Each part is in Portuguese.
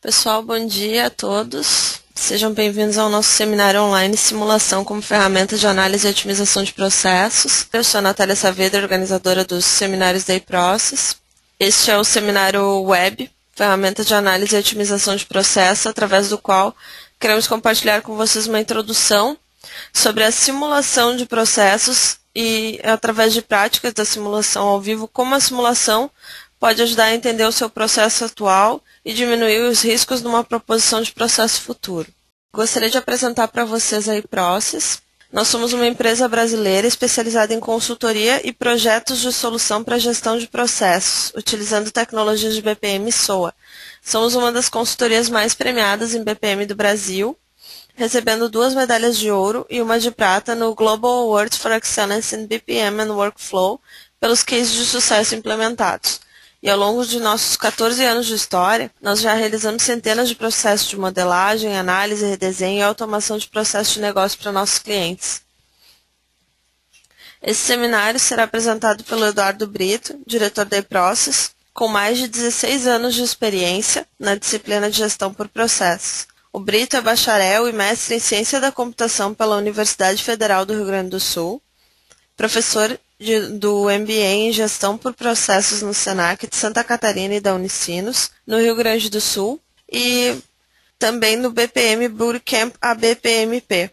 Pessoal, bom dia a todos. Sejam bem-vindos ao nosso seminário online Simulação como ferramenta de análise e otimização de processos. Eu sou a Natália Saavedra, organizadora dos seminários da eProcess. Este é o seminário web, ferramenta de análise e otimização de processos, através do qual queremos compartilhar com vocês uma introdução sobre a simulação de processos e, através de práticas da simulação ao vivo, como a simulação pode ajudar a entender o seu processo atual e diminuir os riscos numa proposição de processo futuro. Gostaria de apresentar para vocês a eProcess. Nós somos uma empresa brasileira especializada em consultoria e projetos de solução para gestão de processos, utilizando tecnologias de BPM e SOA. Somos uma das consultorias mais premiadas em BPM do Brasil, recebendo 2 medalhas de ouro e uma de prata no Global Awards for Excellence in BPM and Workflow pelos cases de sucesso implementados. E ao longo de nossos 14 anos de história, nós já realizamos centenas de processos de modelagem, análise, redesenho e automação de processos de negócio para nossos clientes. Esse seminário será apresentado pelo Eduardo Brito, diretor da eProcess, com mais de 16 anos de experiência na disciplina de gestão por processos. O Brito é bacharel e mestre em ciência da computação pela Universidade Federal do Rio Grande do Sul, professor do MBA em Gestão por Processos no Senac de Santa Catarina e da Unicinos, no Rio Grande do Sul, e também no BPM Bootcamp ABPMP.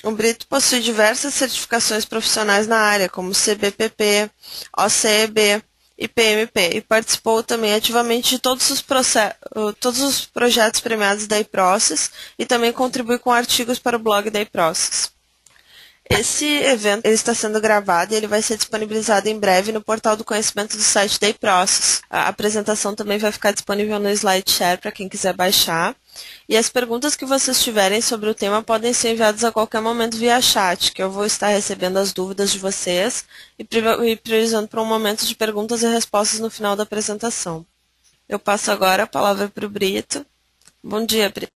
O Brito possui diversas certificações profissionais na área, como CBPP, OCEB e PMP, e participou também ativamente de todos os projetos premiados da eProcess e também contribui com artigos para o blog da eProcess. Esse evento está sendo gravado e ele vai ser disponibilizado em breve no portal do conhecimento do site da eProcess. A apresentação também vai ficar disponível no SlideShare para quem quiser baixar. E as perguntas que vocês tiverem sobre o tema podem ser enviadas a qualquer momento via chat, que eu vou estar recebendo as dúvidas de vocês e priorizando para um momento de perguntas e respostas no final da apresentação. Eu passo agora a palavra para o Brito. Bom dia, Brito.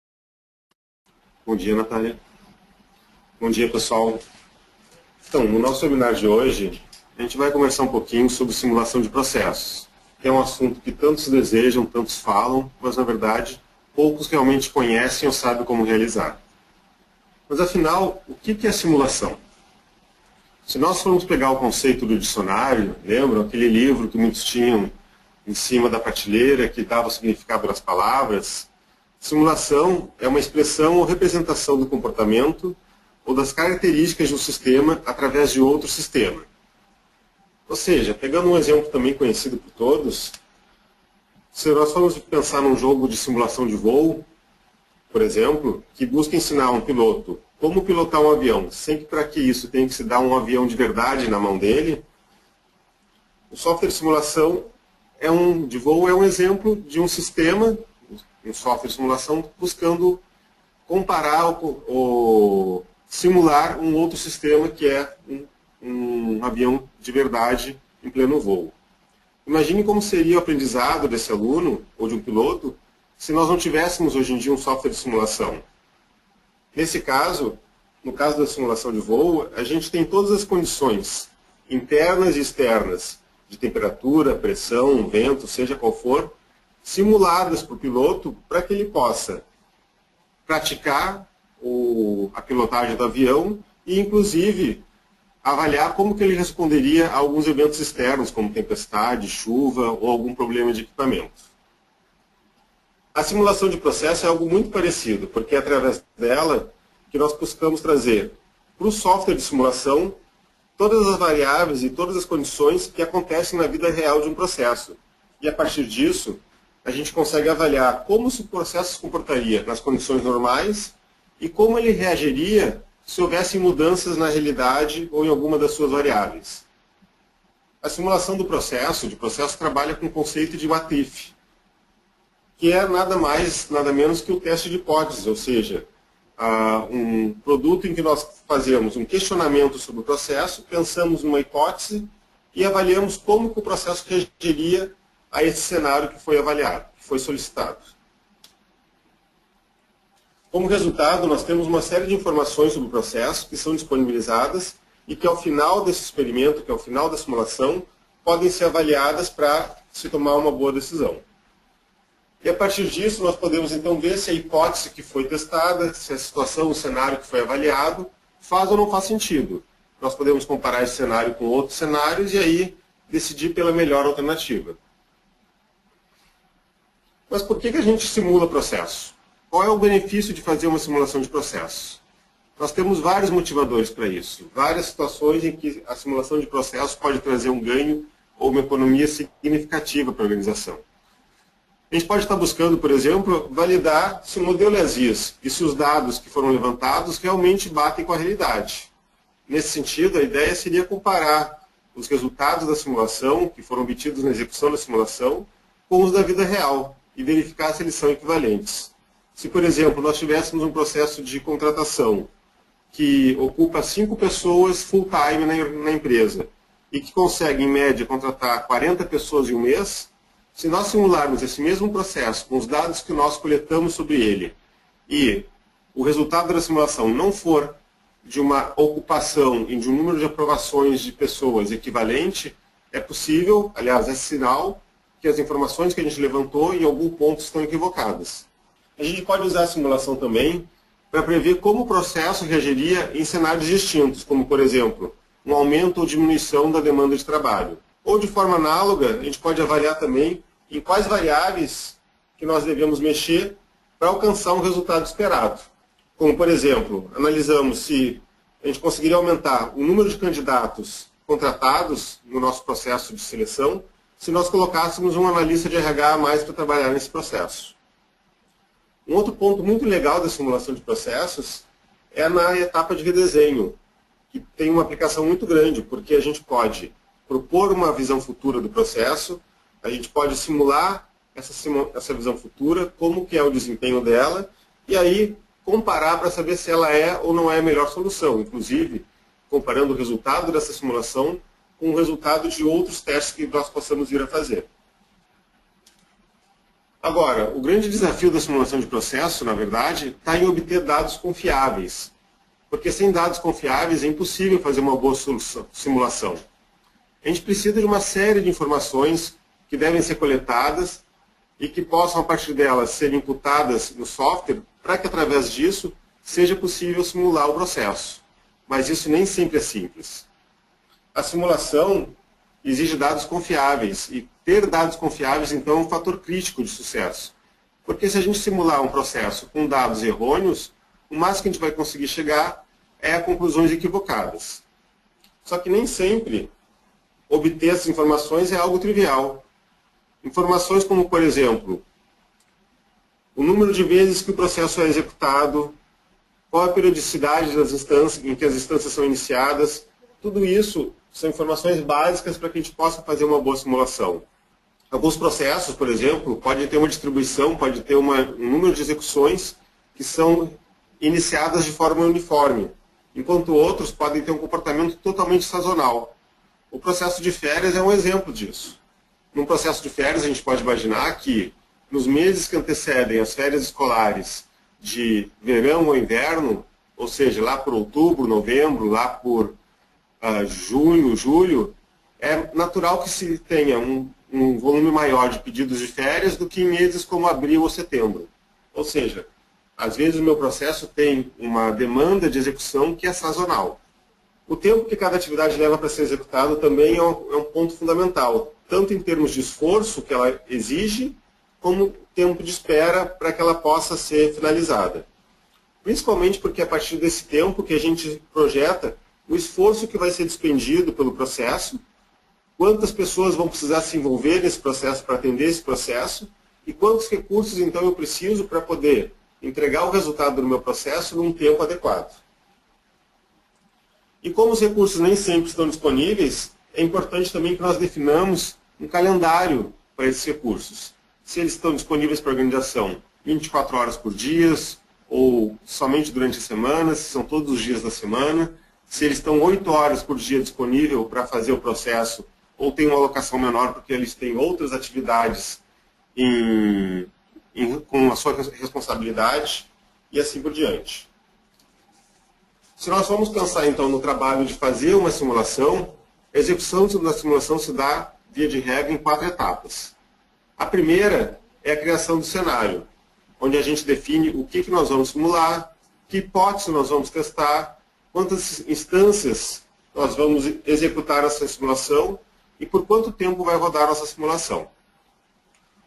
Bom dia, Natália. Bom dia, pessoal. Então, no nosso webinar de hoje, a gente vai conversar um pouquinho sobre simulação de processos, que é um assunto que tantos desejam, tantos falam, mas, na verdade, poucos realmente conhecem ou sabem como realizar. Mas, afinal, o que é simulação? Se nós formos pegar o conceito do dicionário, lembram aquele livro que muitos tinham em cima da prateleira, que dava o significado das palavras? Simulação é uma expressão ou representação do comportamento ou das características de um sistema através de outro sistema. Ou seja, pegando um exemplo também conhecido por todos, se nós formos pensar num jogo de simulação de voo, por exemplo, que busca ensinar a um piloto como pilotar um avião, sem que para que isso tenha que se dar um avião de verdade na mão dele, o software de simulação de voo é um exemplo de um sistema, um software de simulação, buscando comparar ou simular um outro sistema que é um avião de verdade em pleno voo. Imagine como seria o aprendizado desse aluno ou de um piloto se nós não tivéssemos hoje em dia um software de simulação. Nesse caso, no caso da simulação de voo, a gente tem todas as condições internas e externas de temperatura, pressão, vento, seja qual for, simuladas para o piloto para que ele possa praticar a pilotagem do avião e, inclusive, avaliar como que ele responderia a alguns eventos externos, como tempestade, chuva ou algum problema de equipamento. A simulação de processo é algo muito parecido, porque é através dela que nós buscamos trazer para o software de simulação todas as variáveis e todas as condições que acontecem na vida real de um processo. E, a partir disso, a gente consegue avaliar como o processo se comportaria nas condições normais e como ele reagiria se houvessem mudanças na realidade ou em alguma das suas variáveis. A simulação do processo, trabalha com o conceito de what if, que é nada mais, nada menos que o teste de hipóteses, ou seja, um produto em que nós fazemos um questionamento sobre o processo, pensamos numa hipótese e avaliamos como que o processo reagiria a esse cenário que foi avaliado, que foi solicitado. Como resultado, nós temos uma série de informações sobre o processo que são disponibilizadas e que ao final desse experimento, que ao final da simulação, podem ser avaliadas para se tomar uma boa decisão. E a partir disso nós podemos então ver se a hipótese que foi testada, se a situação, o cenário que foi avaliado, faz ou não faz sentido. Nós podemos comparar esse cenário com outros cenários e aí decidir pela melhor alternativa. Mas por que a gente simula processo? Qual é o benefício de fazer uma simulação de processo? Nós temos vários motivadores para isso, várias situações em que a simulação de processo pode trazer um ganho ou uma economia significativa para a organização. A gente pode estar buscando, por exemplo, validar se o modelo é ASIS e se os dados que foram levantados realmente batem com a realidade. Nesse sentido, a ideia seria comparar os resultados da simulação, que foram obtidos na execução da simulação, com os da vida real e verificar se eles são equivalentes. Se, por exemplo, nós tivéssemos um processo de contratação que ocupa 5 pessoas full-time na empresa e que consegue, em média, contratar 40 pessoas em um mês, se nós simularmos esse mesmo processo com os dados que nós coletamos sobre ele e o resultado da simulação não for de uma ocupação e de um número de aprovações de pessoas equivalente, é possível, aliás, é sinal que as informações que a gente levantou em algum ponto estão equivocadas. A gente pode usar a simulação também para prever como o processo reagiria em cenários distintos, como, por exemplo, um aumento ou diminuição da demanda de trabalho. Ou, de forma análoga, a gente pode avaliar também em quais variáveis que nós devemos mexer para alcançar um resultado esperado. Como, por exemplo, analisamos se a gente conseguiria aumentar o número de candidatos contratados no nosso processo de seleção se nós colocássemos um analista de RH a mais para trabalhar nesse processo. Um outro ponto muito legal da simulação de processos é na etapa de redesenho, que tem uma aplicação muito grande, porque a gente pode propor uma visão futura do processo, a gente pode simular essa visão futura, como que é o desempenho dela, e aí comparar para saber se ela é ou não é a melhor solução, inclusive comparando o resultado dessa simulação com o resultado de outros testes que nós possamos vir a fazer. Agora, o grande desafio da simulação de processo, na verdade, está em obter dados confiáveis, porque sem dados confiáveis é impossível fazer uma boa simulação. A gente precisa de uma série de informações que devem ser coletadas e que possam, a partir delas, ser imputadas no software para que, através disso, seja possível simular o processo. Mas isso nem sempre é simples. A simulação exige dados confiáveis, e ter dados confiáveis, então, é um fator crítico de sucesso. Porque se a gente simular um processo com dados errôneos, o máximo que a gente vai conseguir chegar é a conclusões equivocadas. Só que nem sempre obter essas informações é algo trivial. Informações como, por exemplo, o número de vezes que o processo é executado, qual a periodicidade das instâncias, em que as instâncias são iniciadas, tudo isso são informações básicas para que a gente possa fazer uma boa simulação. Alguns processos, por exemplo, podem ter uma distribuição, pode ter um número de execuções que são iniciadas de forma uniforme, enquanto outros podem ter um comportamento totalmente sazonal. O processo de férias é um exemplo disso. Num processo de férias, a gente pode imaginar que nos meses que antecedem as férias escolares de verão ou inverno, ou seja, lá por outubro, novembro, lá por junho, julho, é natural que se tenha um volume maior de pedidos de férias do que em meses como abril ou setembro. Ou seja, às vezes o meu processo tem uma demanda de execução que é sazonal. O tempo que cada atividade leva para ser executada também é um ponto fundamental, tanto em termos de esforço que ela exige, como tempo de espera para que ela possa ser finalizada. Principalmente porque é a partir desse tempo que a gente projeta o esforço que vai ser despendido pelo processo, quantas pessoas vão precisar se envolver nesse processo para atender esse processo, e quantos recursos então eu preciso para poder entregar o resultado do meu processo num tempo adequado. E como os recursos nem sempre estão disponíveis, é importante também que nós definamos um calendário para esses recursos. Se eles estão disponíveis para a organização 24 horas por dia, ou somente durante a semana, se são todos os dias da semana, se eles estão 8 horas por dia disponível para fazer o processo, ou tem uma alocação menor porque eles têm outras atividades com a sua responsabilidade, e assim por diante. Se nós formos pensar, então, no trabalho de fazer uma simulação, a execução da simulação se dá, via de regra, em 4 etapas. A primeira é a criação do cenário, onde a gente define o que nós vamos simular, que hipótese nós vamos testar, quantas instâncias nós vamos executar essa simulação e por quanto tempo vai rodar nossa simulação.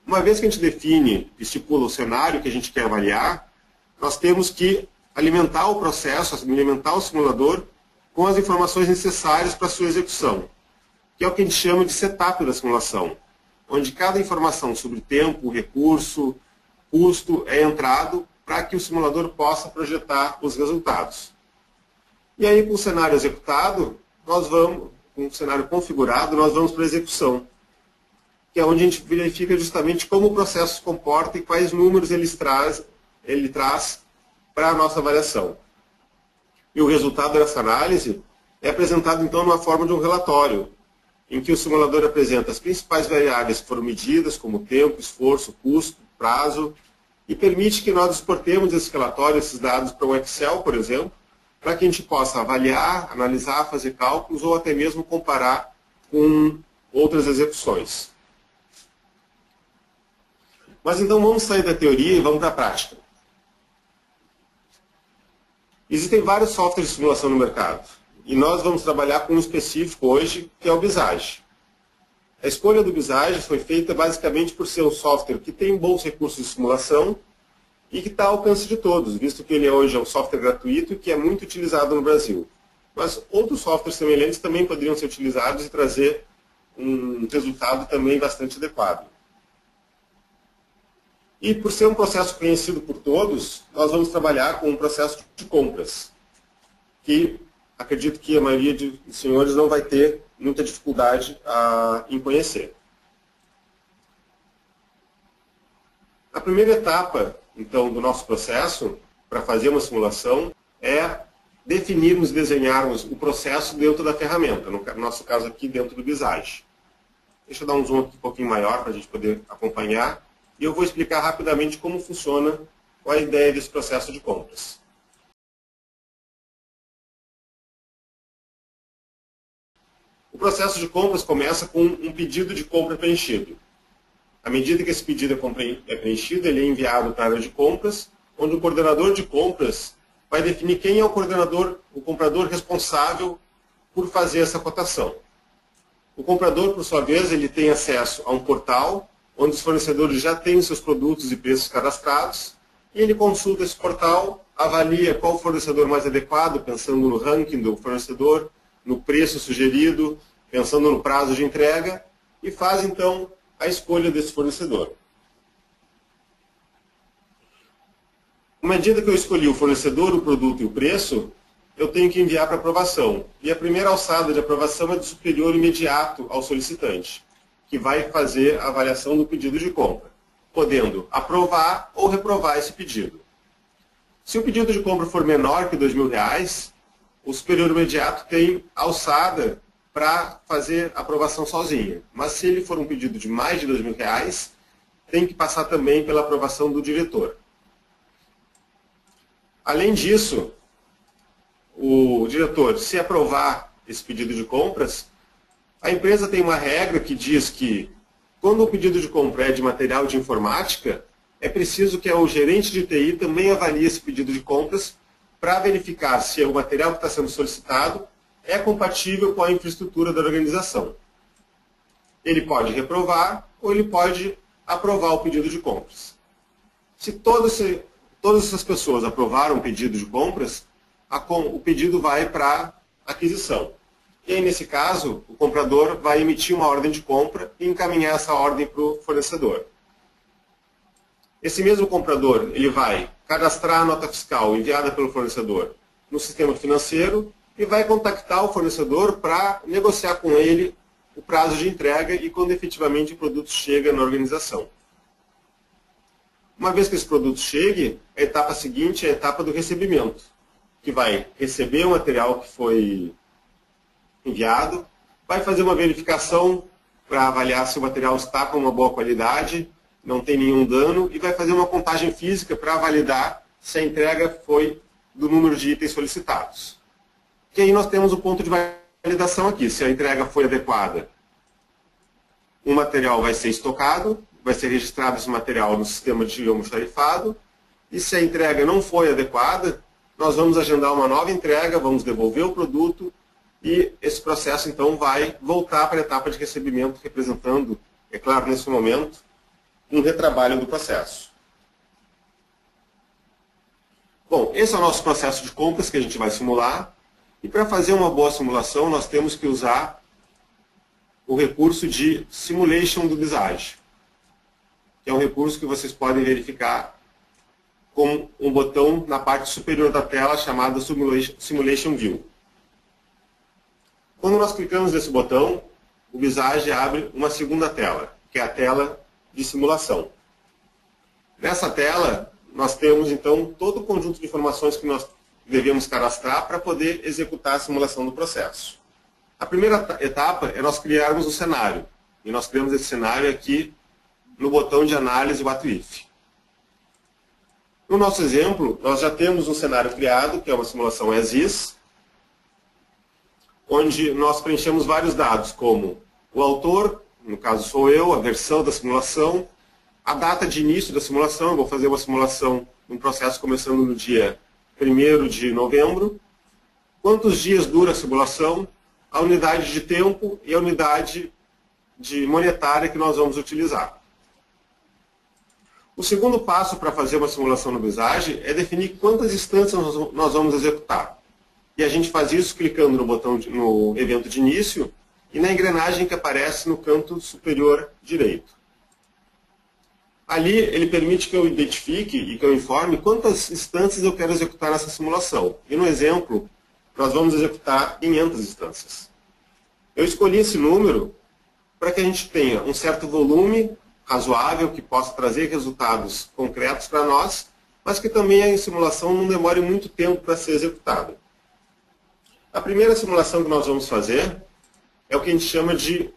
Uma vez que a gente define, estipula o cenário que a gente quer avaliar, nós temos que alimentar o processo, alimentar o simulador com as informações necessárias para a sua execução, que é o que a gente chama de setup da simulação, onde cada informação sobre tempo, recurso, custo é entrado para que o simulador possa projetar os resultados. E aí, com o cenário executado, com o cenário configurado, nós vamos para a execução, que é onde a gente verifica justamente como o processo se comporta e quais números ele traz para a nossa avaliação. E o resultado dessa análise é apresentado, então, numa forma de um relatório, em que o simulador apresenta as principais variáveis que foram medidas, como tempo, esforço, custo, prazo, e permite que nós exportemos esse relatório, esses dados para o Excel, por exemplo, para que a gente possa avaliar, analisar, fazer cálculos ou até mesmo comparar com outras execuções. Mas então vamos sair da teoria e vamos para a prática. Existem vários softwares de simulação no mercado. E nós vamos trabalhar com um específico hoje, que é o Visage. A escolha do Visage foi feita basicamente por ser um software que tem bons recursos de simulação e que está ao alcance de todos, visto que ele hoje é um software gratuito e que é muito utilizado no Brasil. Mas outros softwares semelhantes também poderiam ser utilizados e trazer um resultado também bastante adequado. E por ser um processo conhecido por todos, nós vamos trabalhar com um processo de compras, que acredito que a maioria dos senhores não vai ter muita dificuldade em conhecer. A primeira etapa, então, do nosso processo, para fazer uma simulação, é definirmos e desenharmos o processo dentro da ferramenta, no nosso caso aqui dentro do Visage. Deixa eu dar um zoom aqui um pouquinho maior para a gente poder acompanhar, e eu vou explicar rapidamente como funciona a ideia desse processo de compras. O processo de compras começa com um pedido de compra preenchido. À medida que esse pedido é preenchido, ele é enviado para a área de compras, onde o coordenador de compras vai definir quem é o comprador responsável por fazer essa cotação. O comprador, por sua vez, ele tem acesso a um portal, onde os fornecedores já têm os seus produtos e preços cadastrados, e ele consulta esse portal, avalia qual o fornecedor mais adequado, pensando no ranking do fornecedor, no preço sugerido, pensando no prazo de entrega, e faz então a escolha desse fornecedor. À medida que eu escolhi o fornecedor, o produto e o preço, eu tenho que enviar para aprovação. E a primeira alçada de aprovação é do superior imediato ao solicitante, que vai fazer a avaliação do pedido de compra, podendo aprovar ou reprovar esse pedido. Se o pedido de compra for menor que R$ 2.000, o superior imediato tem alçada para fazer a aprovação sozinha. Mas se ele for um pedido de mais de R$ 2.000, tem que passar também pela aprovação do diretor. Além disso, o diretor, se aprovar esse pedido de compras, a empresa tem uma regra que diz que, quando o pedido de compra é de material de informática, é preciso que o gerente de TI também avalie esse pedido de compras para verificar se o material que está sendo solicitado é compatível com a infraestrutura da organização. Ele pode reprovar ou ele pode aprovar o pedido de compras. Se todas essas pessoas aprovaram o pedido de compras, o pedido vai para aquisição. E aí, nesse caso, o comprador vai emitir uma ordem de compra e encaminhar essa ordem para o fornecedor. Esse mesmo comprador ele vai cadastrar a nota fiscal enviada pelo fornecedor no sistema financeiro e vai contactar o fornecedor para negociar com ele o prazo de entrega e quando efetivamente o produto chega na organização. Uma vez que esse produto chegue, a etapa seguinte é a etapa do recebimento, que vai receber o material que foi enviado, vai fazer uma verificação para avaliar se o material está com uma boa qualidade, não tem nenhum dano, e vai fazer uma contagem física para validar se a entrega foi do número de itens solicitados. E aí nós temos o ponto de validação aqui. Se a entrega foi adequada, o material vai ser estocado vai ser registrado esse material no sistema de almoxarifado, e se a entrega não foi adequada, nós vamos agendar uma nova entrega, vamos devolver o produto, e esse processo então vai voltar para a etapa de recebimento, representando, é claro, nesse momento, um retrabalho do processo. Bom, esse é o nosso processo de compras que a gente vai simular, e para fazer uma boa simulação nós temos que usar o recurso de Simulation do Visage, que é um recurso que vocês podem verificar com um botão na parte superior da tela chamado Simulation View. Quando nós clicamos nesse botão, o Visage abre uma segunda tela, que é a tela de simulação. Nessa tela, nós temos então todo o conjunto de informações que nós devemos cadastrar para poder executar a simulação do processo. A primeira etapa é nós criarmos um cenário. E nós criamos esse cenário aqui no botão de análise What If. No nosso exemplo, nós já temos um cenário criado, que é uma simulação as is, onde nós preenchemos vários dados, como o autor, no caso sou eu, a versão da simulação, a data de início da simulação, eu vou fazer uma simulação, um processo começando no dia 1º de novembro, quantos dias dura a simulação, a unidade de tempo e a unidade monetária que nós vamos utilizar. O segundo passo para fazer uma simulação no Visage é definir quantas instâncias nós vamos executar. E a gente faz isso clicando no botão no evento de início e na engrenagem que aparece no canto superior direito. Ali ele permite que eu identifique e que eu informe quantas instâncias eu quero executar nessa simulação. E no exemplo, nós vamos executar 500 instâncias. Eu escolhi esse número para que a gente tenha um certo volume razoável, que possa trazer resultados concretos para nós, mas que também a simulação não demore muito tempo para ser executada. A primeira simulação que nós vamos fazer é o que a gente chama de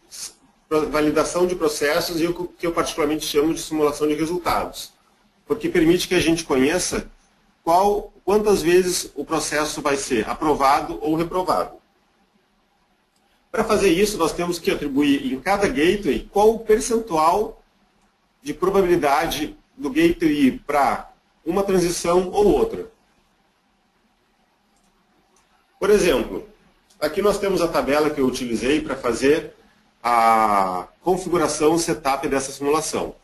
validação de processos e o que eu particularmente chamo de simulação de resultados, porque permite que a gente conheça quantas vezes o processo vai ser aprovado ou reprovado. Para fazer isso, nós temos que atribuir em cada gateway qual o percentual de probabilidade do gateway ir para uma transição ou outra. Por exemplo, aqui nós temos a tabela que eu utilizei para fazer a configuração setup dessa simulação.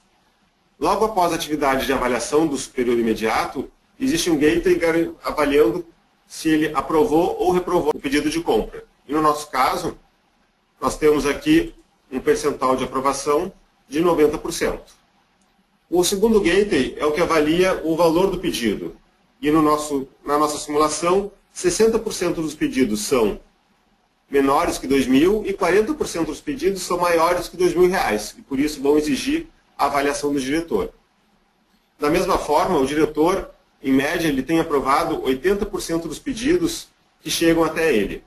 Logo após a atividade de avaliação do superior imediato, existe um gateway avaliando se ele aprovou ou reprovou o pedido de compra. E no nosso caso, nós temos aqui um percentual de aprovação de 90%. O segundo gateway é o que avalia o valor do pedido. E na nossa simulação, 60% dos pedidos são menores que R$2.000 e 40% dos pedidos são maiores que R$2.000 e por isso vão exigir a avaliação do diretor. Da mesma forma, o diretor, em média, ele tem aprovado 80% dos pedidos que chegam até ele.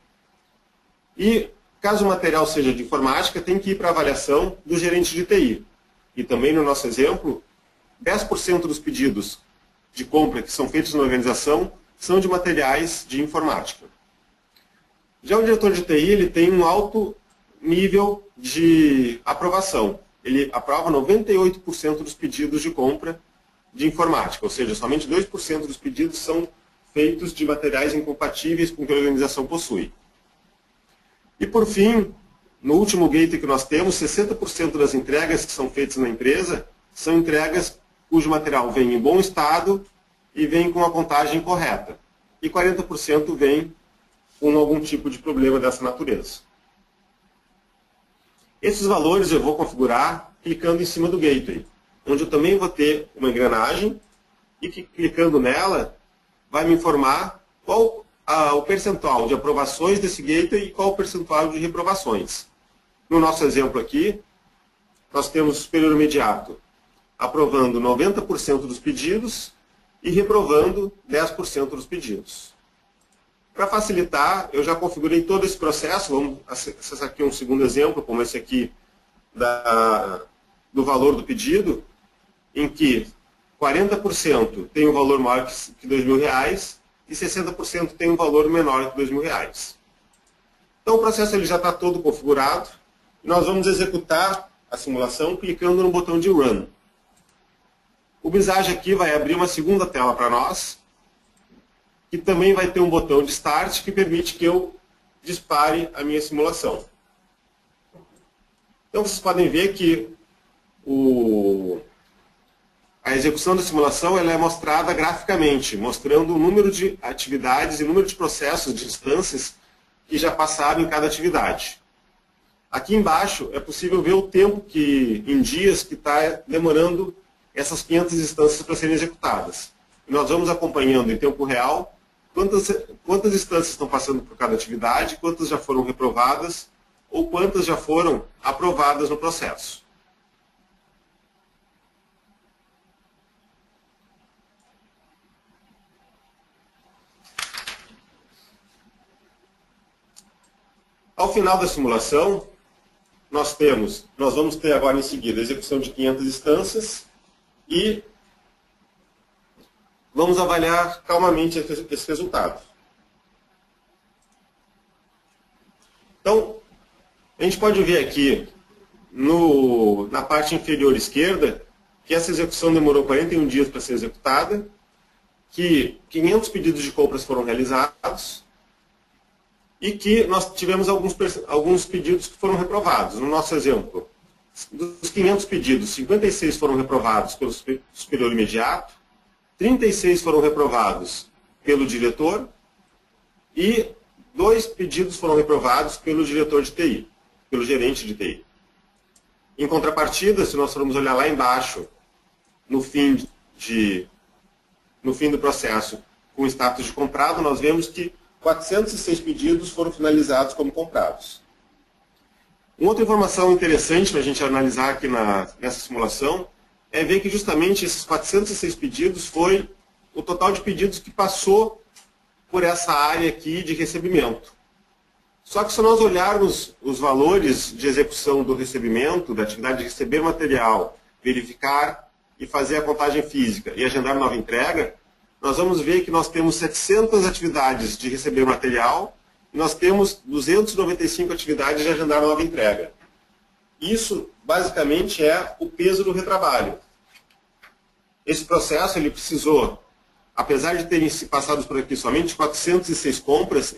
E, caso o material seja de informática, tem que ir para a avaliação do gerente de TI. E também, no nosso exemplo, 10% dos pedidos de compra que são feitos na organização são de materiais de informática. Já o diretor de TI ele tem um alto nível de aprovação. Ele aprova 98% dos pedidos de compra de informática, ou seja, somente 2% dos pedidos são feitos de materiais incompatíveis com o que a organização possui. E por fim, no último gateway que nós temos, 60% das entregas que são feitas na empresa são entregas cujo material vem em bom estado e vem com a contagem correta. E 40% vem com algum tipo de problema dessa natureza. Esses valores eu vou configurar clicando em cima do gateway, onde eu também vou ter uma engrenagem e que, clicando nela, vai me informar qual o percentual de aprovações desse gateway e qual o percentual de reprovações. No nosso exemplo aqui, nós temos o superior imediato aprovando 90% dos pedidos e reprovando 10% dos pedidos. Para facilitar, eu já configurei todo esse processo. Vamos acessar aqui um segundo exemplo, como esse aqui do valor do pedido, em que 40% tem um valor maior que R$2.000 e 60% tem um valor menor que R$2.000. Então o processo ele já está todo configurado e nós vamos executar a a simulação clicando no botão de Run. O Visage aqui vai abrir uma segunda tela para nós, que também vai ter um botão de Start que permite que eu dispare a minha simulação. Então vocês podem ver que a execução da simulação ela é mostrada graficamente, mostrando o número de atividades e o número de processos, de instâncias que já passaram em cada atividade. Aqui embaixo é possível ver o tempo em dias que está demorando essas 500 instâncias para serem executadas. E nós vamos acompanhando em tempo real quantas instâncias estão passando por cada atividade, quantas já foram reprovadas ou quantas já foram aprovadas no processo. Ao final da simulação, nós vamos ter agora em seguida a execução de 500 instâncias e vamos avaliar calmamente esse resultado. Então, a gente pode ver aqui na parte inferior esquerda que essa execução demorou 41 dias para ser executada, que 500 pedidos de compras foram realizados e que nós tivemos alguns pedidos que foram reprovados. No nosso exemplo, dos 500 pedidos, 56 foram reprovados pelo superior imediato, 36 foram reprovados pelo diretor e 2 pedidos foram reprovados pelo diretor de TI, pelo gerente de TI. Em contrapartida, se nós formos olhar lá embaixo, no fim do processo, com o status de comprado, nós vemos que 406 pedidos foram finalizados como comprados. Uma outra informação interessante para a gente analisar aqui nessa simulação é ver que justamente esses 406 pedidos foi o total de pedidos que passou por essa área aqui de recebimento. Só que se nós olharmos os valores de execução do recebimento, da atividade de receber material, verificar e fazer a contagem física e agendar nova entrega, nós vamos ver que nós temos 700 atividades de receber material e nós temos 295 atividades de agendar nova entrega. Isso, basicamente, é o peso do retrabalho. Esse processo, ele precisou, apesar de terem se passado por aqui somente 406 compras,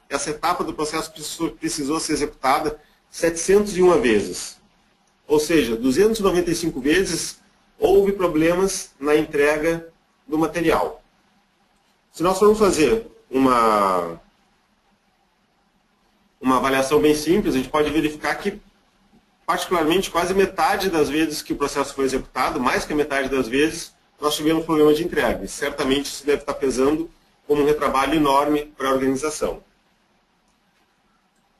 essa etapa do processo precisou ser executada 701 vezes. Ou seja, 295 vezes houve problemas na entrega do material. Se nós formos fazer uma avaliação bem simples, a gente pode verificar que, particularmente, quase metade das vezes que o processo foi executado, mais que a metade das vezes, nós tivemos problema de entrega. E certamente isso deve estar pesando como um retrabalho enorme para a organização.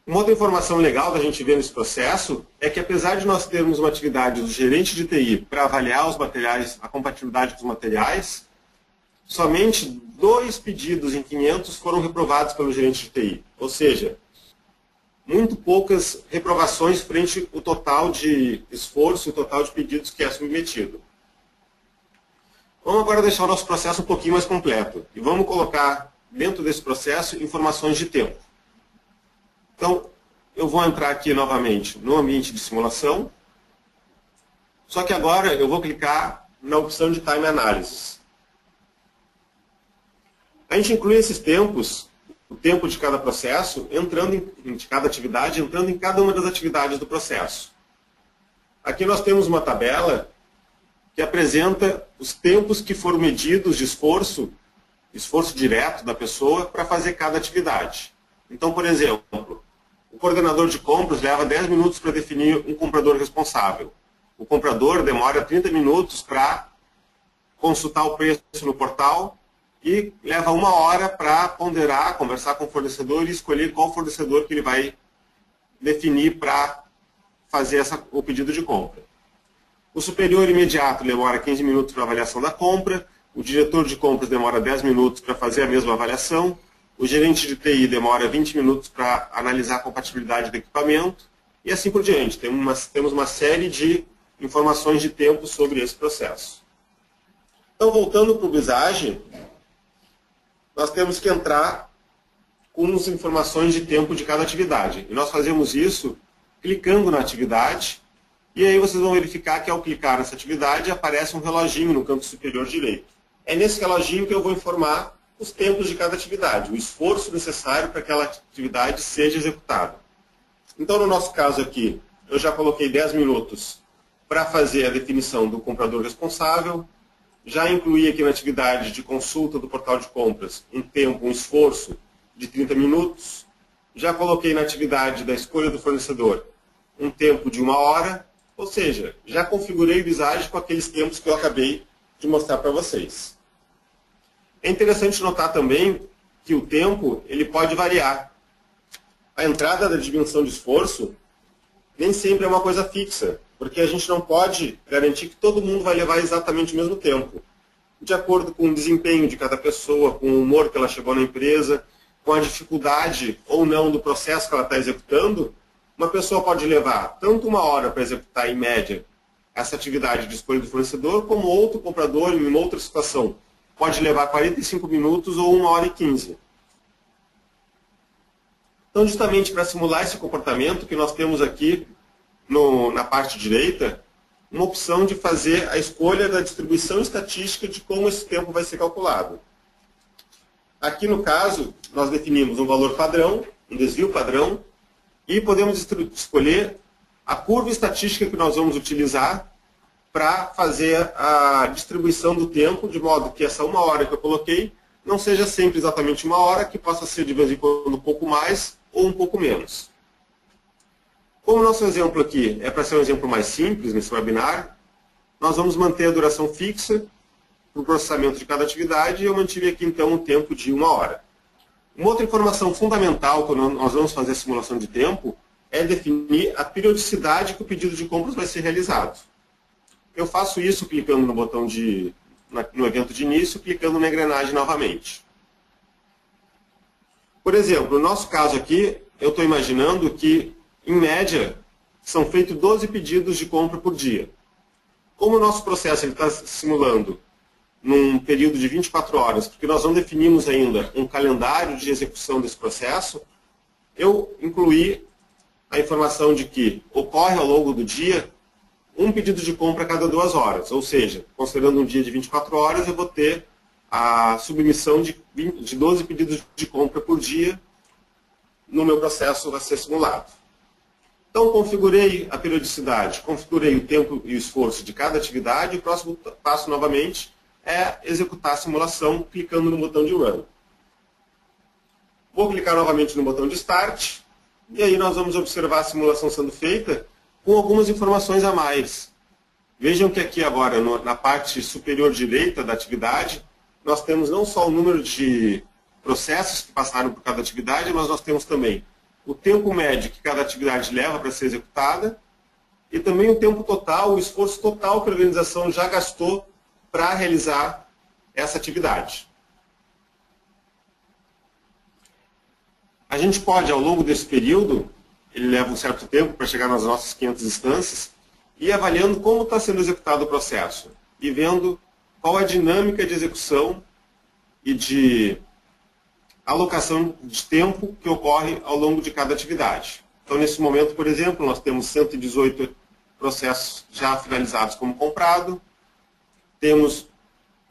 Uma outra informação legal da gente ver nesse processo é que, apesar de nós termos uma atividade do gerente de TI para avaliar os materiais, a compatibilidade com os materiais, somente 2 pedidos em 500 foram reprovados pelo gerente de TI. Ou seja, muito poucas reprovações frente ao total de esforço, o total de pedidos que é submetido. Vamos agora deixar o nosso processo um pouquinho mais completo. E vamos colocar dentro desse processo informações de tempo. Então, eu vou entrar aqui novamente no ambiente de simulação. Só que agora eu vou clicar na opção de Time Analysis. A gente inclui esses tempos, o tempo de cada processo, de cada atividade, entrando em cada uma das atividades do processo. Aqui nós temos uma tabela que apresenta os tempos que foram medidos de esforço direto da pessoa para fazer cada atividade. Então, por exemplo, o coordenador de compras leva 10 minutos para definir um comprador responsável. O comprador demora 30 minutos para consultar o preço no portal e leva 1 hora para ponderar, conversar com o fornecedor e escolher qual fornecedor que ele vai definir para fazer o pedido de compra. O superior imediato demora 15 minutos para avaliação da compra, o diretor de compras demora 10 minutos para fazer a mesma avaliação, o gerente de TI demora 20 minutos para analisar a compatibilidade do equipamento e assim por diante. Temos uma série de informações de tempo sobre esse processo. Então, voltando para o Visage, nós temos que entrar com as informações de tempo de cada atividade. E nós fazemos isso clicando na atividade E aí vocês vão verificar que ao clicar nessa atividade aparece um reloginho no canto superior direito. É nesse reloginho que eu vou informar os tempos de cada atividade, o esforço necessário para que aquela atividade seja executada. Então, no nosso caso aqui, eu já coloquei 10 minutos para fazer a definição do comprador responsável, já incluí aqui na atividade de consulta do portal de compras um esforço de 30 minutos, já coloquei na atividade da escolha do fornecedor um tempo de 1 hora, ou seja, já configurei o Visage com aqueles tempos que eu acabei de mostrar para vocês. É interessante notar também que o tempo ele pode variar. A entrada da dimensão de esforço nem sempre é uma coisa fixa, porque a gente não pode garantir que todo mundo vai levar exatamente o mesmo tempo. De acordo com o desempenho de cada pessoa, com o humor que ela chegou na empresa, com a dificuldade ou não do processo que ela está executando, uma pessoa pode levar tanto 1 hora para executar, em média, essa atividade de escolha do fornecedor, como outro comprador, em uma outra situação, pode levar 45 minutos ou 1 hora e 15. Então, justamente para simular esse comportamento que nós temos aqui na parte direita, uma opção de fazer a escolha da distribuição estatística de como esse tempo vai ser calculado. Aqui, no caso, nós definimos um valor padrão, um desvio padrão, e podemos escolher a curva estatística que nós vamos utilizar para fazer a distribuição do tempo, de modo que essa 1 hora que eu coloquei não seja sempre exatamente 1 hora, que possa ser de vez em quando um pouco mais ou um pouco menos. Como o nosso exemplo aqui é para ser um exemplo mais simples nesse webinar, nós vamos manter a duração fixa para o processamento de cada atividade e eu mantive aqui então um tempo de 1 hora. Uma outra informação fundamental quando nós vamos fazer a simulação de tempo é definir a periodicidade que o pedido de compras vai ser realizado. Eu faço isso clicando no botão no evento de início, clicando na engrenagem novamente. Por exemplo, no nosso caso aqui, eu estou imaginando que, em média, são feitos 12 pedidos de compra por dia. Como o nosso processo está simulando num período de 24 horas, porque nós não definimos ainda um calendário de execução desse processo, eu incluí a informação de que ocorre ao longo do dia um pedido de compra a cada 2 horas, ou seja, considerando um dia de 24 horas, eu vou ter a submissão de 12 pedidos de compra por dia no meu processo a ser simulado. Então, configurei a periodicidade, configurei o tempo e o esforço de cada atividade, e o próximo passo, novamente, é executar a simulação clicando no botão de Run. Vou clicar novamente no botão de Start, e aí nós vamos observar a simulação sendo feita com algumas informações a mais. Vejam que aqui agora, na parte superior direita da atividade, nós temos não só o número de processos que passaram por cada atividade, mas nós temos também o tempo médio que cada atividade leva para ser executada e também o tempo total, o esforço total que a organização já gastou para realizar essa atividade. A gente pode, ao longo desse período, ele leva um certo tempo para chegar nas nossas 500 instâncias, ir avaliando como está sendo executado o processo e vendo qual a dinâmica de execução e de alocação de tempo que ocorre ao longo de cada atividade. Então, nesse momento, por exemplo, nós temos 118 processos já finalizados como comprado, temos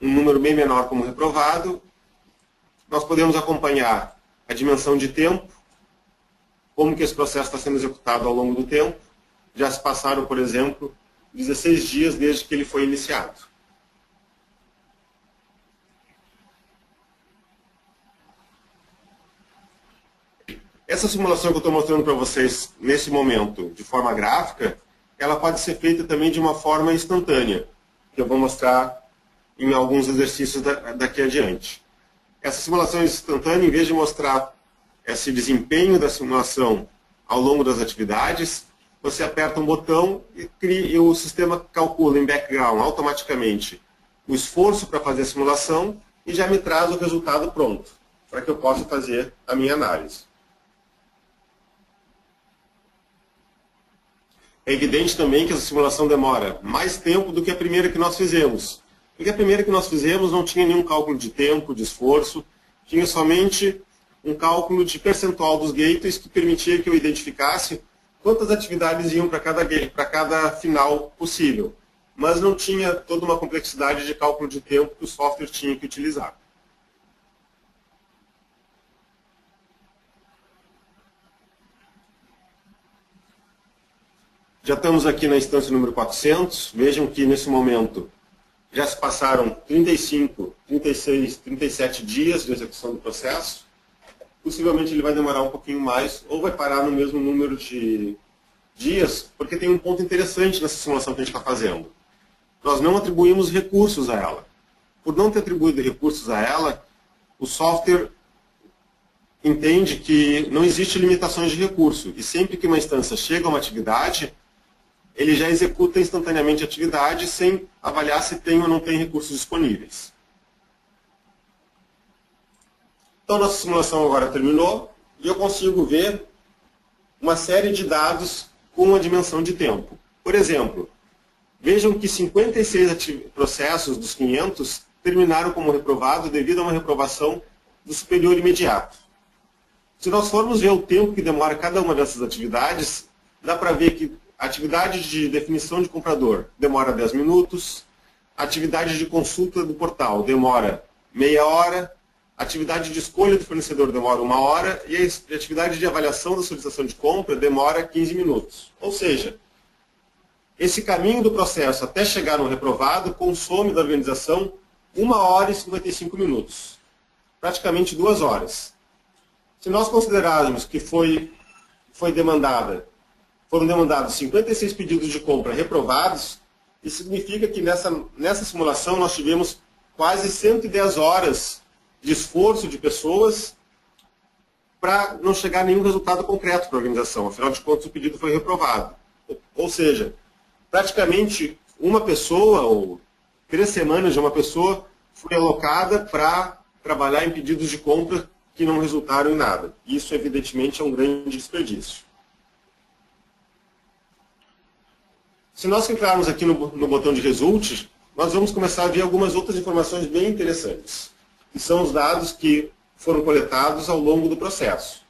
um número bem menor como reprovado. Nós podemos acompanhar a dimensão de tempo, como que esse processo está sendo executado ao longo do tempo. Já se passaram, por exemplo, 16 dias desde que ele foi iniciado. Essa simulação que eu estou mostrando para vocês nesse momento, de forma gráfica, ela pode ser feita também de uma forma instantânea, que eu vou mostrar em alguns exercícios daqui adiante. Essa simulação instantânea, em vez de mostrar esse desempenho da simulação ao longo das atividades, você aperta um botão e o sistema calcula em background automaticamente o esforço para fazer a simulação e já me traz o resultado pronto, para que eu possa fazer a minha análise. É evidente também que essa simulação demora mais tempo do que a primeira que nós fizemos. Porque a primeira que nós fizemos não tinha nenhum cálculo de tempo, de esforço, tinha somente um cálculo de percentual dos gateways que permitia que eu identificasse quantas atividades iam para cada final possível, mas não tinha toda uma complexidade de cálculo de tempo que o software tinha que utilizar. Já estamos aqui na instância número 400. Vejam que nesse momento já se passaram 35, 36, 37 dias de execução do processo. Possivelmente ele vai demorar um pouquinho mais ou vai parar no mesmo número de dias, porque tem um ponto interessante nessa simulação que a gente está fazendo. Nós não atribuímos recursos a ela. Por não ter atribuído recursos a ela, o software entende que não existe limitações de recurso. E sempre que uma instância chega a uma atividade, ele já executa instantaneamente a atividade sem avaliar se tem ou não tem recursos disponíveis. Então, nossa simulação agora terminou e eu consigo ver uma série de dados com uma dimensão de tempo. Por exemplo, vejam que 56 processos dos 500 terminaram como reprovado devido a uma reprovação do superior imediato. Se nós formos ver o tempo que demora cada uma dessas atividades, dá para ver que a atividade de definição de comprador demora 10 minutos, a atividade de consulta do portal demora meia hora, a atividade de escolha do fornecedor demora 1 hora e a atividade de avaliação da solicitação de compra demora 15 minutos. Ou seja, esse caminho do processo até chegar no reprovado consome da organização 1 hora e 55 minutos, praticamente 2 horas. Se nós considerarmos que foram demandados 56 pedidos de compra reprovados, isso significa que nessa simulação nós tivemos quase 110 horas de esforço de pessoas para não chegar a nenhum resultado concreto para a organização. Afinal de contas, o pedido foi reprovado. Ou seja, praticamente uma pessoa, ou 3 semanas de uma pessoa, foi alocada para trabalhar em pedidos de compra que não resultaram em nada. Isso, evidentemente, é um grande desperdício. Se nós clicarmos aqui no botão de Result, nós vamos começar a ver algumas outras informações bem interessantes, que são os dados que foram coletados ao longo do processo.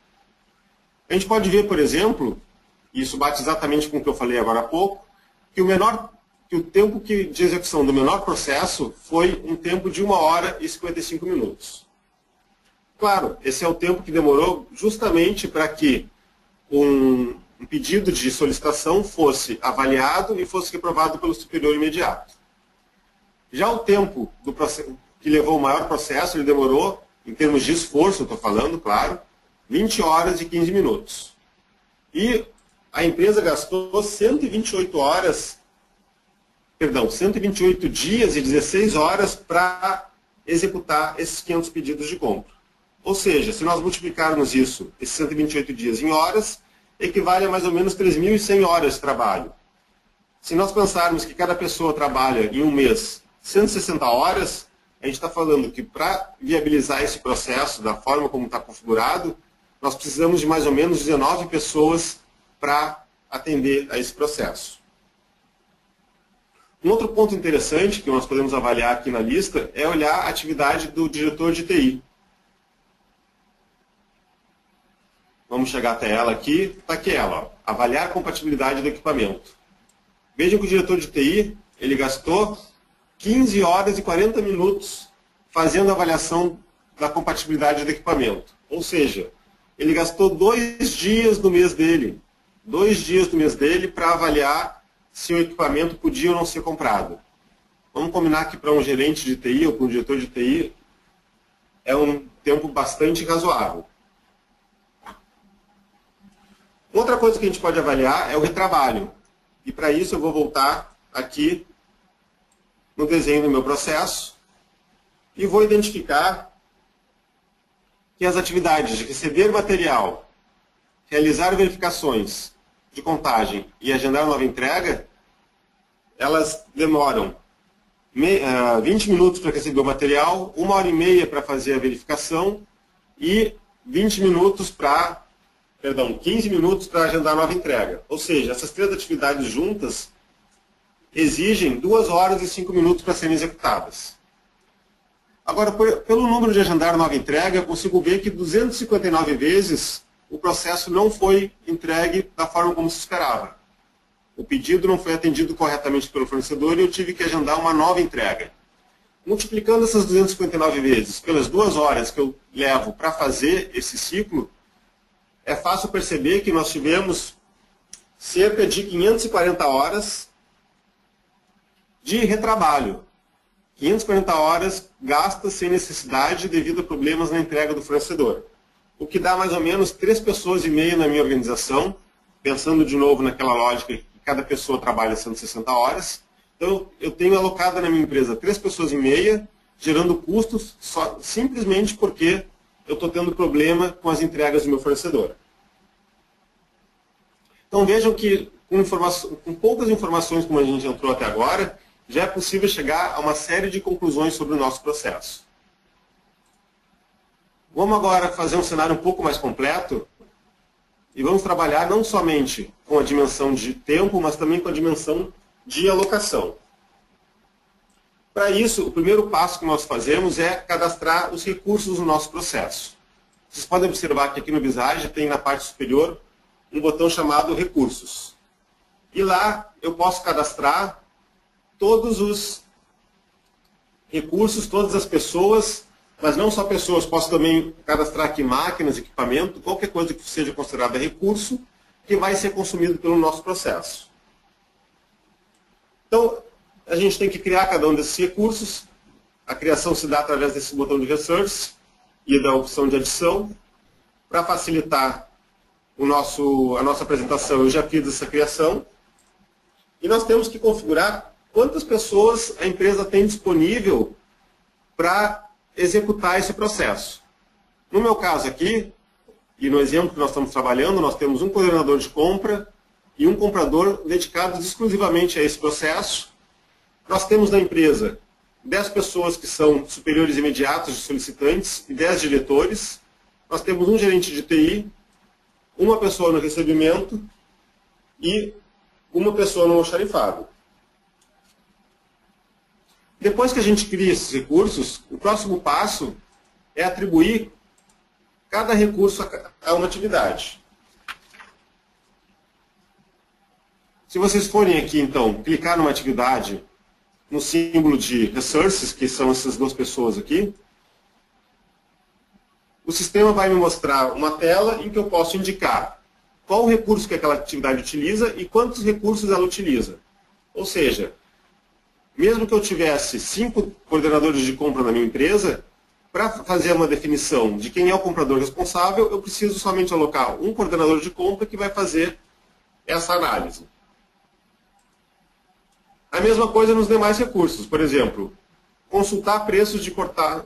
A gente pode ver, por exemplo, e isso bate exatamente com o que eu falei agora há pouco, que o tempo de execução do menor processo foi um tempo de 1 hora e 55 minutos. Claro, esse é o tempo que demorou justamente para que um pedido de solicitação fosse avaliado e fosse reprovado pelo superior imediato. Já o tempo que levou o maior processo, ele demorou, em termos de esforço, eu estou falando, claro, 20 horas e 15 minutos. E a empresa gastou 128 dias e 16 horas para executar esses 500 pedidos de compra. Ou seja, se nós multiplicarmos isso, esses 128 dias em horas, equivale a mais ou menos 3.100 horas de trabalho. Se nós pensarmos que cada pessoa trabalha em um mês 160 horas, a gente está falando que para viabilizar esse processo da forma como está configurado, nós precisamos de mais ou menos 19 pessoas para atender a esse processo. Um outro ponto interessante que nós podemos avaliar aqui na lista é olhar a atividade do diretor de TI. Vamos chegar até ela aqui. Está aqui ela, ó, avaliar a compatibilidade do equipamento. Vejam que o diretor de TI, ele gastou 15 horas e 40 minutos fazendo a avaliação da compatibilidade do equipamento. Ou seja, ele gastou 2 dias do mês dele. 2 dias do mês dele para avaliar se o equipamento podia ou não ser comprado. Vamos combinar que para um gerente de TI ou para um diretor de TI é um tempo bastante razoável. Outra coisa que a gente pode avaliar é o retrabalho. E para isso eu vou voltar aqui no desenho do meu processo e vou identificar que as atividades de receber material, realizar verificações de contagem e agendar nova entrega, elas demoram 20 minutos para receber o material, 1 hora e meia para fazer a verificação e 15 minutos para agendar a nova entrega. Ou seja, essas 3 atividades juntas exigem 2 horas e 5 minutos para serem executadas. Agora, pelo número de agendar nova entrega, eu consigo ver que 259 vezes o processo não foi entregue da forma como se esperava. O pedido não foi atendido corretamente pelo fornecedor e eu tive que agendar uma nova entrega. Multiplicando essas 259 vezes pelas 2 horas que eu levo para fazer esse ciclo, é fácil perceber que nós tivemos cerca de 540 horas de retrabalho. 540 horas gastas sem necessidade devido a problemas na entrega do fornecedor. O que dá mais ou menos 3,5 pessoas na minha organização, pensando de novo naquela lógica que cada pessoa trabalha 160 horas. Então, eu tenho alocado na minha empresa 3,5 pessoas, gerando custos simplesmente porque eu estou tendo problema com as entregas do meu fornecedor. Então, vejam que com poucas informações como a gente entrou até agora, já é possível chegar a uma série de conclusões sobre o nosso processo. Vamos agora fazer um cenário um pouco mais completo e vamos trabalhar não somente com a dimensão de tempo, mas também com a dimensão de alocação. Para isso, o primeiro passo que nós fazemos é cadastrar os recursos no nosso processo. Vocês podem observar que aqui no Visage tem na parte superior um botão chamado Recursos. E lá eu posso cadastrar todos os recursos, todas as pessoas, mas não só pessoas, posso também cadastrar aqui máquinas, equipamento, qualquer coisa que seja considerada recurso, que vai ser consumido pelo nosso processo. Então, a gente tem que criar cada um desses recursos. A criação se dá através desse botão de Resource e da opção de adição. Para facilitar a nossa apresentação, eu já fiz essa criação. E nós temos que configurar quantas pessoas a empresa tem disponível para executar esse processo. No meu caso aqui, e no exemplo que nós estamos trabalhando, nós temos um coordenador de compra e um comprador dedicados exclusivamente a esse processo. Nós temos na empresa 10 pessoas que são superiores imediatos de solicitantes e 10 diretores. Nós temos um gerente de TI, uma pessoa no recebimento e uma pessoa no almoxarifado. Depois que a gente cria esses recursos, o próximo passo é atribuir cada recurso a uma atividade. Se vocês forem aqui, então, clicar numa atividade, no símbolo de Resources, que são essas 2 pessoas aqui, o sistema vai me mostrar uma tela em que eu posso indicar qual o recurso que aquela atividade utiliza e quantos recursos ela utiliza. Ou seja, mesmo que eu tivesse 5 coordenadores de compra na minha empresa, para fazer uma definição de quem é o comprador responsável, eu preciso somente alocar um coordenador de compra que vai fazer essa análise. A mesma coisa nos demais recursos. Por exemplo, consultar preços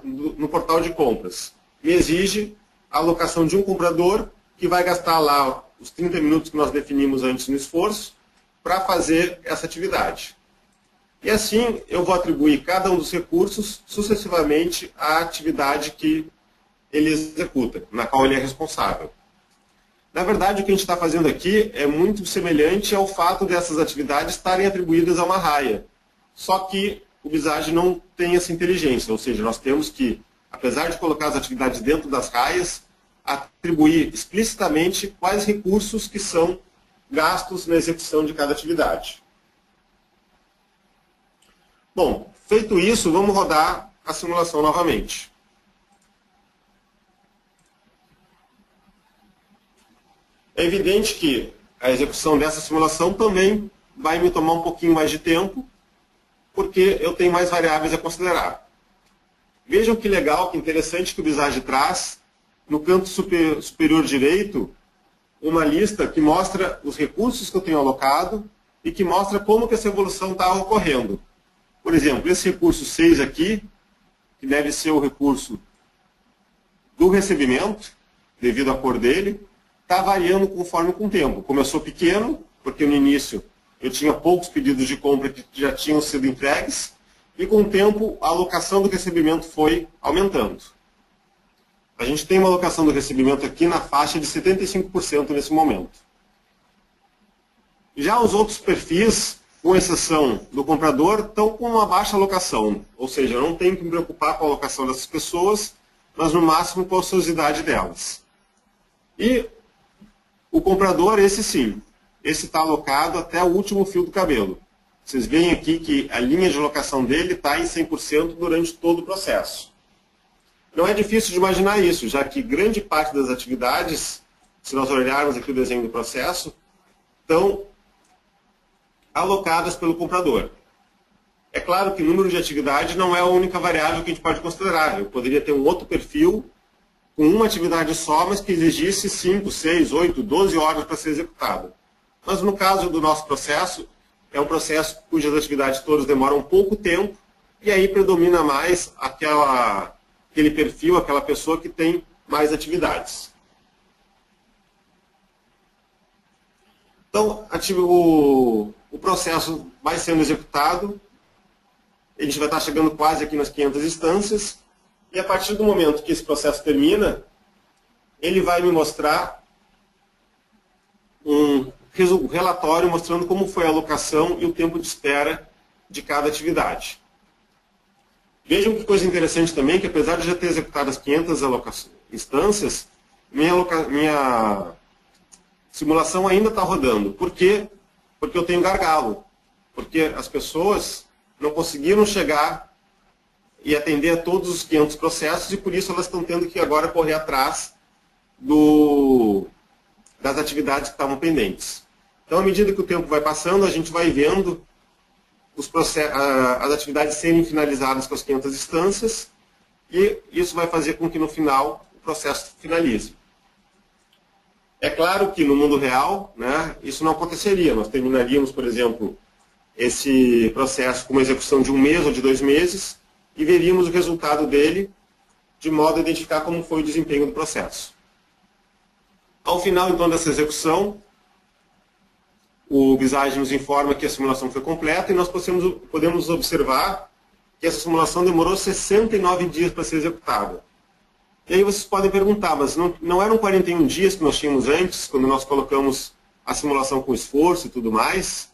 no portal de compras. Me exige a alocação de um comprador que vai gastar lá os 30 minutos que nós definimos antes no esforço para fazer essa atividade. E assim eu vou atribuir cada um dos recursos sucessivamente à atividade que ele executa, na qual ele é responsável. Na verdade, o que a gente está fazendo aqui é muito semelhante ao fato dessas atividades estarem atribuídas a uma raia. Só que o Visage não tem essa inteligência, ou seja, nós temos que, apesar de colocar as atividades dentro das raias, atribuir explicitamente quais recursos que são gastos na execução de cada atividade. Bom, feito isso, vamos rodar a simulação novamente. É evidente que a execução dessa simulação também vai me tomar um pouquinho mais de tempo, porque eu tenho mais variáveis a considerar. Vejam que legal, que interessante que o Visage traz, no canto superior direito, uma lista que mostra os recursos que eu tenho alocado e que mostra como que essa evolução está ocorrendo. Por exemplo, esse recurso 6 aqui, que deve ser o recurso do recebimento, devido à cor dele, está variando conforme com o tempo. Começou pequeno, porque no início eu tinha poucos pedidos de compra que já tinham sido entregues, e com o tempo a alocação do recebimento foi aumentando. A gente tem uma alocação do recebimento aqui na faixa de 75% nesse momento. Já os outros perfis, com exceção do comprador, estão com uma baixa alocação. Ou seja, eu não tenho que me preocupar com a alocação dessas pessoas, mas no máximo com a ociosidade delas. E O comprador, esse sim, esse está alocado até o último fio do cabelo. Vocês veem aqui que a linha de alocação dele está em 100% durante todo o processo. Não é difícil de imaginar isso, já que grande parte das atividades, se nós olharmos aqui o desenho do processo, estão alocadas pelo comprador. É claro que o número de atividade não é a única variável que a gente pode considerar. Eu poderia ter um outro perfil com uma atividade só, mas que exigisse 5, 6, 8, 12 horas para ser executado. Mas no caso do nosso processo, é um processo cujas atividades todas demoram pouco tempo, e aí predomina mais aquele perfil, aquela pessoa que tem mais atividades. Então, o processo vai sendo executado, a gente vai estar chegando quase aqui nas 500 instâncias, e a partir do momento que esse processo termina, ele vai me mostrar um relatório mostrando como foi a alocação e o tempo de espera de cada atividade. Vejam que coisa interessante também, que apesar de já ter executado as 500 instâncias, minha simulação ainda está rodando. Por quê? Porque eu tenho gargalo. Porque as pessoas não conseguiram chegar e atender a todos os 500 processos, e por isso elas estão tendo que agora correr atrás das atividades que estavam pendentes. Então, à medida que o tempo vai passando, a gente vai vendo as atividades serem finalizadas com as 500 instâncias, e isso vai fazer com que, no final, o processo finalize. É claro que, no mundo real, né, isso não aconteceria. Nós terminaríamos, por exemplo, esse processo com uma execução de 1 mês ou de 2 meses, e veríamos o resultado dele, de modo a identificar como foi o desempenho do processo. Ao final, então, dessa execução, o Visage nos informa que a simulação foi completa, e nós podemos observar que essa simulação demorou 69 dias para ser executada. E aí vocês podem perguntar, mas não eram 41 dias que nós tínhamos antes, quando nós colocamos a simulação com esforço e tudo mais?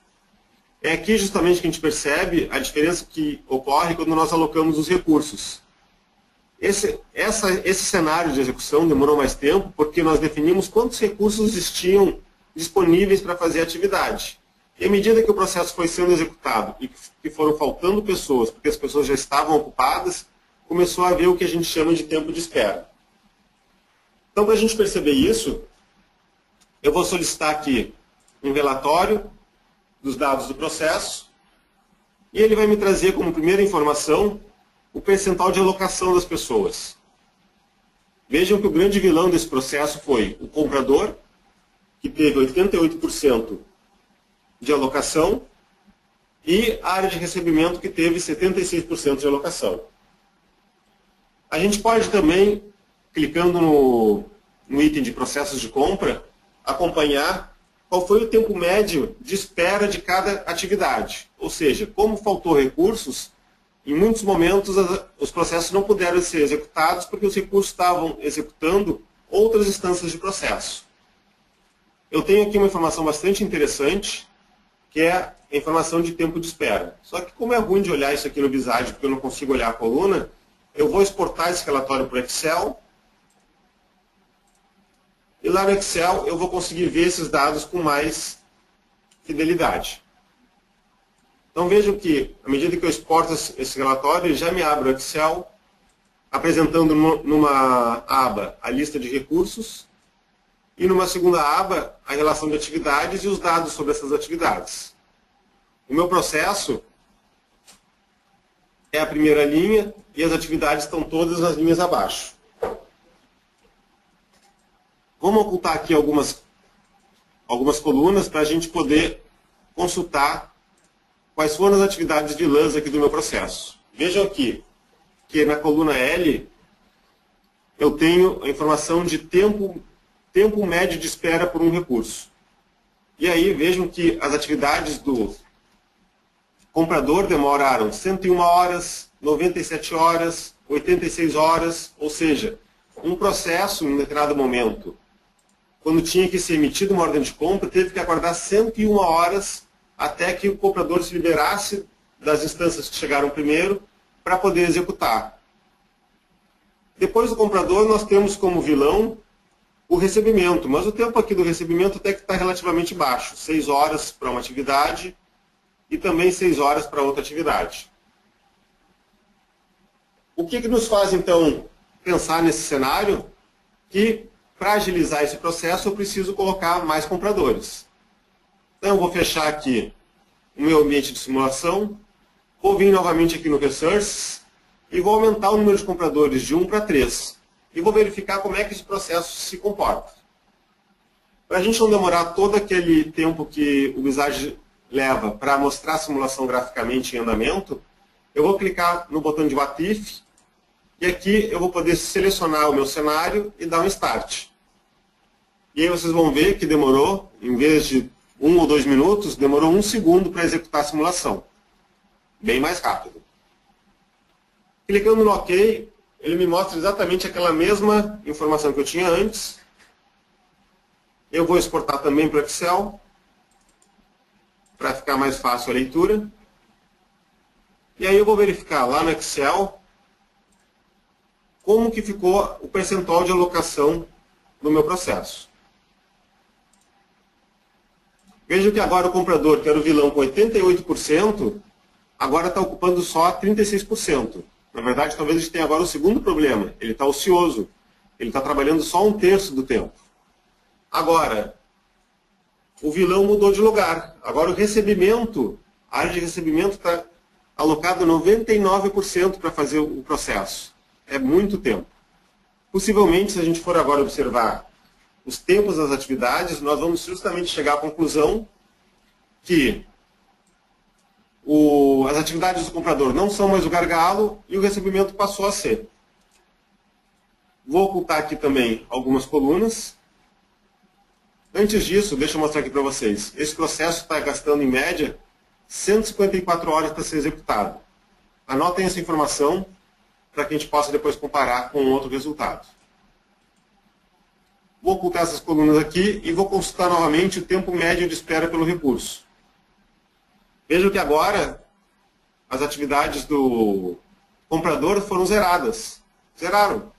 É aqui justamente que a gente percebe a diferença que ocorre quando nós alocamos os recursos. Esse cenário de execução demorou mais tempo porque nós definimos quantos recursos existiam disponíveis para fazer a atividade. E à medida que o processo foi sendo executado e que foram faltando pessoas, porque as pessoas já estavam ocupadas, começou a haver o que a gente chama de tempo de espera. Então, para a gente perceber isso, eu vou solicitar aqui um relatório dos dados do processo, e ele vai me trazer como primeira informação o percentual de alocação das pessoas. Vejam que o grande vilão desse processo foi o comprador, que teve 88% de alocação, e a área de recebimento, que teve 76% de alocação. A gente pode também, clicando no item de processos de compra, acompanhar qual foi o tempo médio de espera de cada atividade. Ou seja, como faltou recursos, em muitos momentos os processos não puderam ser executados porque os recursos estavam executando outras instâncias de processo. Eu tenho aqui uma informação bastante interessante, que é a informação de tempo de espera. Só que como é ruim de olhar isso aqui no Visage, porque eu não consigo olhar a coluna, eu vou exportar esse relatório para o Excel, e lá no Excel eu vou conseguir ver esses dados com mais fidelidade. Então vejam que, à medida que eu exporto esse relatório, ele já me abre o Excel, apresentando numa aba a lista de recursos, e numa segunda aba a relação de atividades e os dados sobre essas atividades. O meu processo é a primeira linha, e as atividades estão todas nas linhas abaixo. Vamos ocultar aqui algumas colunas para a gente poder consultar quais foram as atividades de lãs aqui do meu processo. Vejam aqui que na coluna L eu tenho a informação de tempo médio de espera por um recurso. E aí vejam que as atividades do comprador demoraram 101 horas, 97 horas, 86 horas, ou seja, um processo em um determinado momento, quando tinha que ser emitida uma ordem de compra, teve que aguardar 101 horas até que o comprador se liberasse das instâncias que chegaram primeiro para poder executar. Depois do comprador, nós temos como vilão o recebimento, mas o tempo aqui do recebimento até que está relativamente baixo, 6 horas para uma atividade e também 6 horas para outra atividade. O que nos faz, então, pensar nesse cenário? Que, para agilizar esse processo, eu preciso colocar mais compradores. Então, eu vou fechar aqui o meu ambiente de simulação, vou vir novamente aqui no Resources e vou aumentar o número de compradores de 1 para 3. E vou verificar como é que esse processo se comporta. Para a gente não demorar todo aquele tempo que o Visage leva para mostrar a simulação graficamente em andamento, eu vou clicar no botão de What If, e aqui eu vou poder selecionar o meu cenário e dar um Start. E aí vocês vão ver que demorou, em vez de 1 ou 2 minutos, demorou 1 segundo para executar a simulação. Bem mais rápido. Clicando no OK, ele me mostra exatamente aquela mesma informação que eu tinha antes. Eu vou exportar também para o Excel, para ficar mais fácil a leitura. E aí eu vou verificar lá no Excel como que ficou o percentual de alocação do meu processo. Veja que agora o comprador, que era o vilão com 88%, agora está ocupando só 36%. Na verdade, talvez a gente tenha agora o segundo problema. Ele está ocioso. Ele está trabalhando só 1/3 do tempo. Agora, o vilão mudou de lugar. Agora o recebimento, a área de recebimento está alocada 99% para fazer o processo. É muito tempo. Possivelmente, se a gente for agora observar os tempos das atividades, nós vamos justamente chegar à conclusão que as atividades do comprador não são mais o gargalo e o recebimento passou a ser. Vou ocultar aqui também algumas colunas. Antes disso, deixa eu mostrar aqui para vocês. Esse processo está gastando, em média, 154 horas para ser executado. Anotem essa informação para que a gente possa depois comparar com outro resultado. Vou ocultar essas colunas aqui e vou consultar novamente o tempo médio de espera pelo recurso. Vejam que agora as atividades do comprador foram zeradas. Zeraram.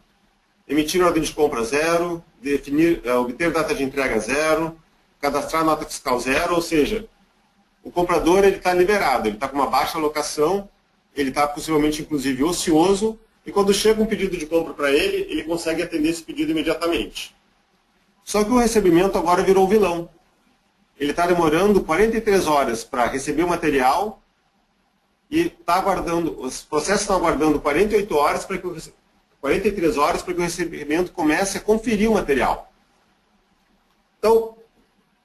Emitir ordem de compra 0, obter data de entrega 0, cadastrar nota fiscal 0, ou seja, o comprador está liberado, ele está com uma baixa alocação, ele está possivelmente inclusive ocioso, e quando chega um pedido de compra para ele, ele consegue atender esse pedido imediatamente. Só que o recebimento agora virou o vilão. Ele está demorando 43 horas para receber o material e os processos estão aguardando 48 horas para que 43 horas para que o recebimento comece a conferir o material. Então,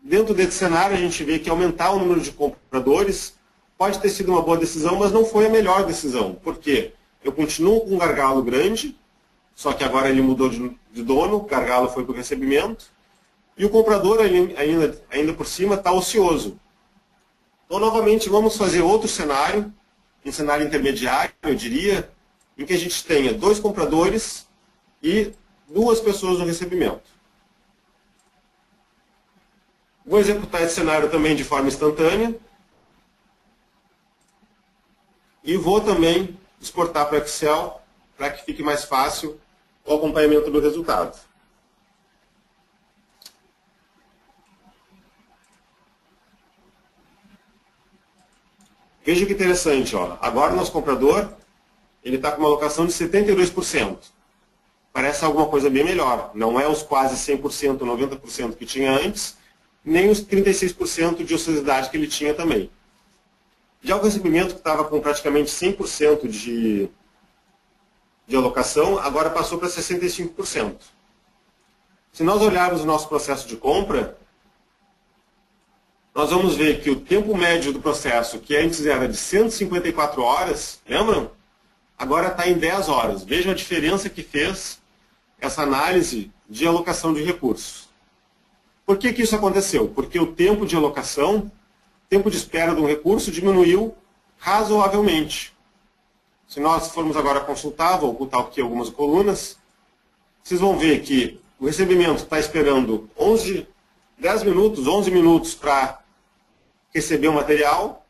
dentro desse cenário, a gente vê que aumentar o número de compradores pode ter sido uma boa decisão, mas não foi a melhor decisão. Por quê? Eu continuo com um gargalo grande, só que agora ele mudou de dono, o gargalo foi para o recebimento, e o comprador ainda por cima está ocioso. Então, novamente, vamos fazer outro cenário, um cenário intermediário, eu diria, em que a gente tenha 2 compradores e 2 pessoas no recebimento. Vou executar esse cenário também de forma instantânea. E vou também exportar para o Excel para que fique mais fácil o acompanhamento do resultado. Veja que interessante, ó. Agora o nosso comprador ele está com uma alocação de 72%. Parece alguma coisa bem melhor. Não é os quase 100%, 90% que tinha antes, nem os 36% de ociosidade que ele tinha também. Já o recebimento, que estava com praticamente 100% de alocação, agora passou para 65%. Se nós olharmos o nosso processo de compra, nós vamos ver que o tempo médio do processo, que antes era de 154 horas, lembram? Agora está em 10 horas. Vejam a diferença que fez essa análise de alocação de recursos. Por que isso aconteceu? Porque o tempo de alocação, tempo de espera de um recurso diminuiu razoavelmente. Se nós formos agora consultar, vou ocultar aqui algumas colunas, vocês vão ver que o recebimento está esperando 11 minutos para receber o material.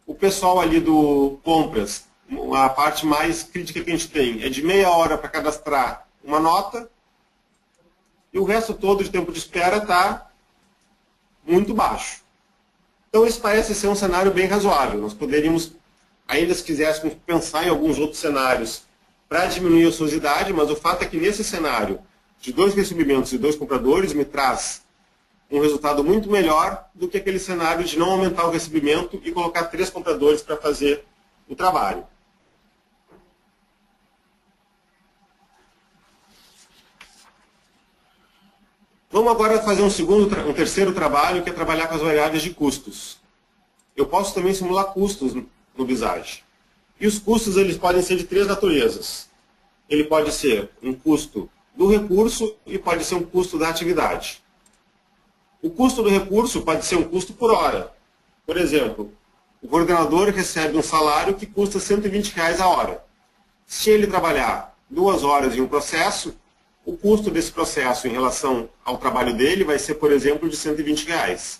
O pessoal ali do compras, a parte mais crítica que a gente tem é de meia hora para cadastrar uma nota. e o resto todo de tempo de espera está muito baixo. Então, esse parece ser um cenário bem razoável. Nós poderíamos, ainda se quiséssemos, pensar em alguns outros cenários para diminuir a ociosidade, mas o fato é que nesse cenário de 2 recebimentos e 2 compradores me traz um resultado muito melhor do que aquele cenário de não aumentar o recebimento e colocar 3 compradores para fazer o trabalho. Vamos agora fazer um terceiro trabalho, que é trabalhar com as variáveis de custos. Eu posso também simular custos no Visage. E os custos eles podem ser de 3 naturezas. Ele pode ser um custo do recurso e pode ser um custo da atividade. O custo do recurso pode ser um custo por hora. Por exemplo, o coordenador recebe um salário que custa R$120 a hora. Se ele trabalhar 2 horas em um processo, o custo desse processo em relação ao trabalho dele vai ser, por exemplo, de R$120.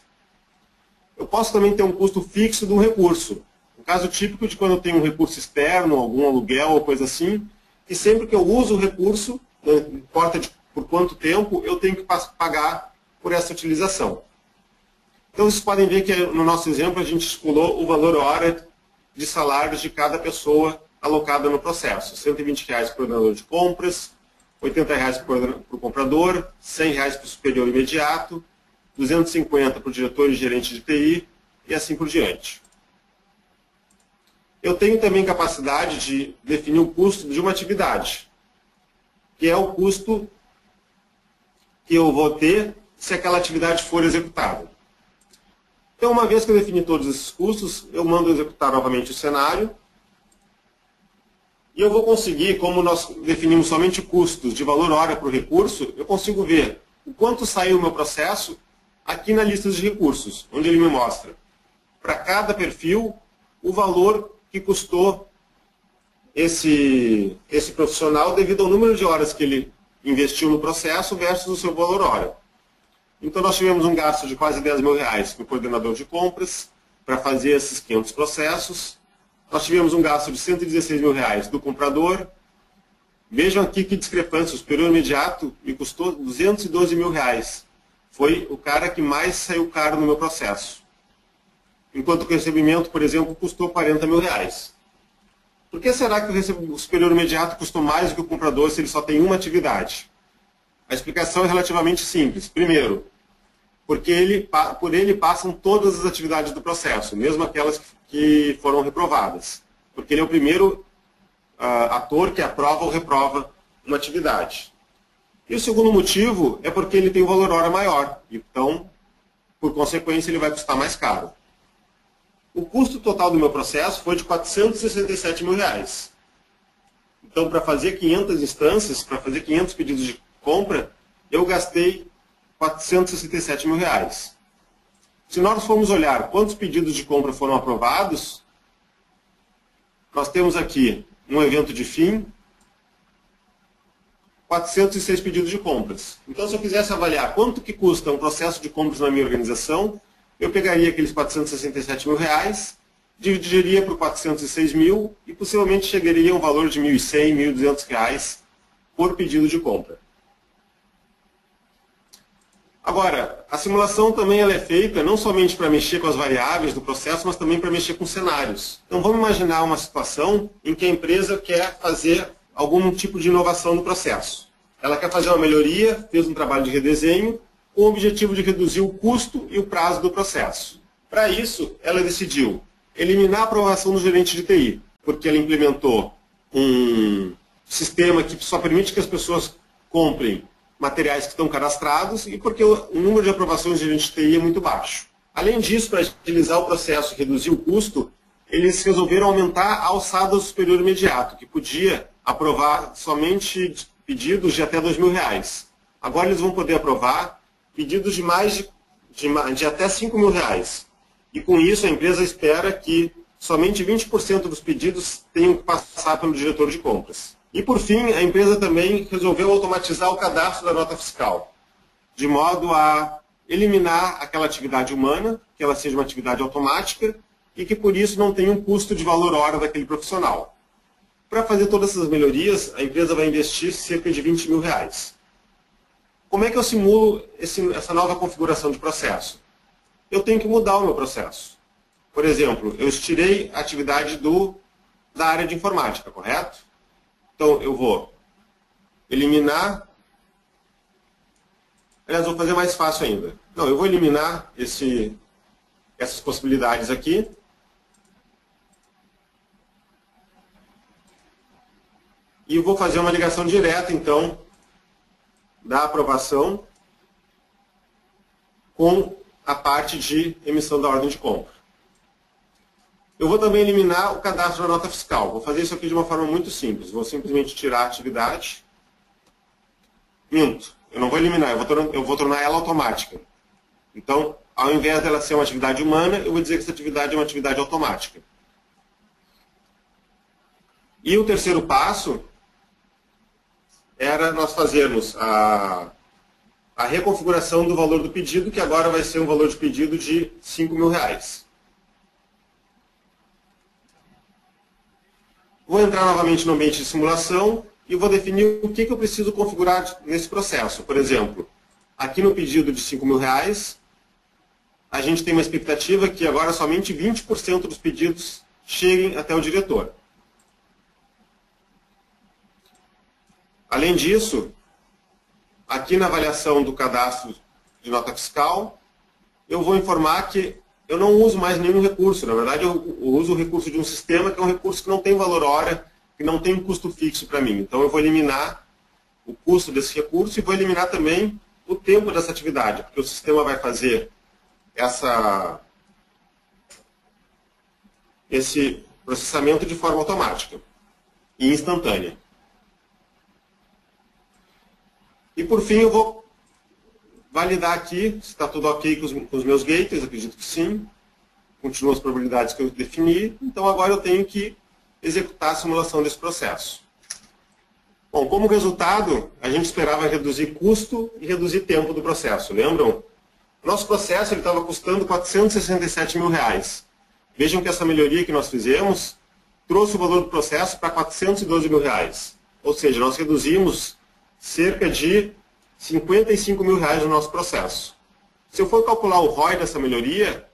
Eu posso também ter um custo fixo de um recurso. Um caso típico de quando eu tenho um recurso externo, algum aluguel ou coisa assim, e sempre que eu uso o recurso, não importa por quanto tempo, eu tenho que pagar por essa utilização. Então, vocês podem ver que no nosso exemplo a gente estipulou o valor hora de salários de cada pessoa alocada no processo. R$120 para o coordenador de compras, R$80 para o comprador, R$100 para o superior imediato, R$250 para o diretor e gerente de TI, e assim por diante. Eu tenho também capacidade de definir o custo de uma atividade, que é o custo que eu vou ter se aquela atividade for executada. Então, uma vez que eu defini todos esses custos, eu mando executar novamente o cenário, e eu vou conseguir, como nós definimos somente custos de valor hora para o recurso, eu consigo ver o quanto saiu o meu processo aqui na lista de recursos, onde ele me mostra, para cada perfil, o valor que custou esse profissional devido ao número de horas que ele investiu no processo versus o seu valor hora. Então, nós tivemos um gasto de quase R$10.000 para o coordenador de compras, para fazer esses 500 processos. Nós tivemos um gasto de R$116.000 do comprador. Vejam aqui que discrepância. O superior imediato me custou R$212.000. Foi o cara que mais saiu caro no meu processo. Enquanto que o recebimento, por exemplo, custou R$40.000. Por que será que o superior imediato custou mais do que o comprador se ele só tem uma atividade? A explicação é relativamente simples. Primeiro, porque por ele passam todas as atividades do processo, mesmo aquelas que foram reprovadas. Porque ele é o primeiro ator que aprova ou reprova uma atividade. E o segundo motivo é porque ele tem um valor hora maior. Então, por consequência, ele vai custar mais caro. O custo total do meu processo foi de R$467.000. Então, para fazer 500 instâncias, para fazer 500 pedidos de compra, eu gastei R$467.000. Se nós formos olhar quantos pedidos de compra foram aprovados, nós temos aqui um evento de fim, 406 pedidos de compras. Então, se eu quisesse avaliar quanto que custa um processo de compras na minha organização, eu pegaria aqueles R$467.000, dividiria por 406.000 e possivelmente chegaria a um valor de R$1.100, R$1.200 por pedido de compra. Agora, a simulação também ela é feita não somente para mexer com as variáveis do processo, mas também para mexer com cenários. Então, vamos imaginar uma situação em que a empresa quer fazer algum tipo de inovação no processo. Ela quer fazer uma melhoria, fez um trabalho de redesenho, com o objetivo de reduzir o custo e o prazo do processo. Para isso, ela decidiu eliminar a aprovação do gerente de TI, porque ela implementou um sistema que só permite que as pessoas comprem materiais que estão cadastrados e porque o número de aprovações de gerente de TI é muito baixo. Além disso, para agilizar o processo e reduzir o custo, eles resolveram aumentar a alçada do superior imediato, que podia aprovar somente pedidos de até R$2.000. Agora eles vão poder aprovar pedidos de até R$5.000. E com isso a empresa espera que somente 20% dos pedidos tenham que passar pelo diretor de compras. E por fim, a empresa também resolveu automatizar o cadastro da nota fiscal, de modo a eliminar aquela atividade humana, que ela seja uma atividade automática e que por isso não tenha um custo de valor hora daquele profissional. Para fazer todas essas melhorias, a empresa vai investir cerca de R$20.000. Como é que eu simulo essa nova configuração de processo? Eu tenho que mudar o meu processo. Por exemplo, eu estirei a atividade da área de informática, correto? Então, eu vou eliminar. Aliás, vou fazer mais fácil ainda. Não, eu vou eliminar essas possibilidades aqui. E eu vou fazer uma ligação direta, então, da aprovação com a parte de emissão da ordem de compra. Eu vou também eliminar o cadastro da nota fiscal. Vou fazer isso aqui de uma forma muito simples. Vou simplesmente tirar a atividade. Minto. Eu não vou eliminar, eu vou tornar ela automática. Então, ao invés dela ser uma atividade humana, eu vou dizer que essa atividade é uma atividade automática. E o terceiro passo era nós fazermos a reconfiguração do valor do pedido, que agora vai ser um valor de pedido de R$5.000. Vou entrar novamente no ambiente de simulação e vou definir o que eu preciso configurar nesse processo. Por exemplo, aqui no pedido de R$5.000, a gente tem uma expectativa que agora somente 20% dos pedidos cheguem até o diretor. Além disso, aqui na avaliação do cadastro de nota fiscal, eu vou informar que eu não uso mais nenhum recurso. Na verdade, eu uso o recurso de um sistema que é um recurso que não tem valor hora, que não tem um custo fixo para mim. Então, eu vou eliminar o custo desse recurso e vou eliminar também o tempo dessa atividade, porque o sistema vai fazer esse processamento de forma automática e instantânea. E, por fim, eu vou validar aqui se está tudo ok com os meus gateways. Acredito que sim. Continuam as probabilidades que eu defini. Então, agora eu tenho que executar a simulação desse processo. Bom, como resultado, a gente esperava reduzir custo e reduzir tempo do processo. Lembram? Nosso processo estava custando R$467.000. Vejam que essa melhoria que nós fizemos trouxe o valor do processo para R$412.000. Ou seja, nós reduzimos cerca de R$55.000 no nosso processo. Se eu for calcular o ROI dessa melhoria,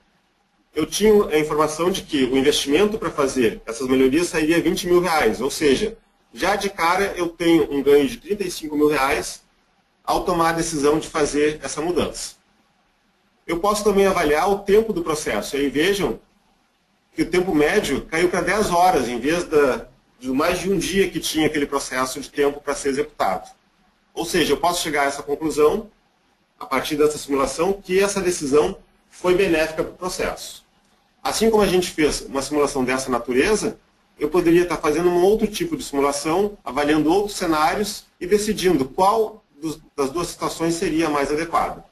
eu tinha a informação de que o investimento para fazer essas melhorias sairia R$20.000. Ou seja, já de cara eu tenho um ganho de R$35.000 ao tomar a decisão de fazer essa mudança. Eu posso também avaliar o tempo do processo. Aí vejam que o tempo médio caiu para 10 horas, em vez de mais de um dia que tinha aquele processo de tempo para ser executado. Ou seja, eu posso chegar a essa conclusão, a partir dessa simulação, que essa decisão foi benéfica para o processo. Assim como a gente fez uma simulação dessa natureza, eu poderia estar fazendo um outro tipo de simulação, avaliando outros cenários e decidindo qual das duas situações seria a mais adequada.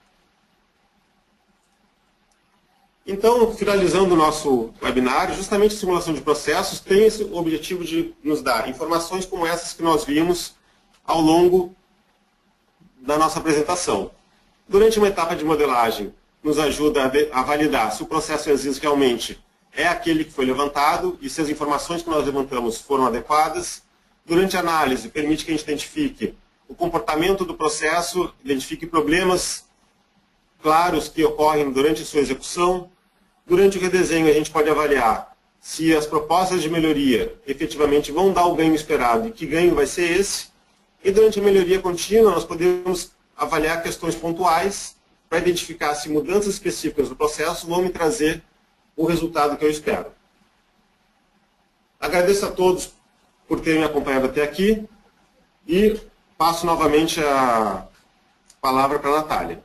Então, finalizando o nosso webinar, justamente a simulação de processos tem esse objetivo de nos dar informações como essas que nós vimos ao longo da nossa apresentação. Durante uma etapa de modelagem, nos ajuda a validar se o processo existe realmente é aquele que foi levantado e se as informações que nós levantamos foram adequadas. Durante a análise, permite que a gente identifique o comportamento do processo, identifique problemas claros que ocorrem durante a sua execução. Durante o redesenho, a gente pode avaliar se as propostas de melhoria efetivamente vão dar o ganho esperado e que ganho vai ser esse. E durante a melhoria contínua, nós podemos avaliar questões pontuais para identificar se mudanças específicas do processo vão me trazer o resultado que eu espero. Agradeço a todos por terem me acompanhado até aqui e passo novamente a palavra para a Natália.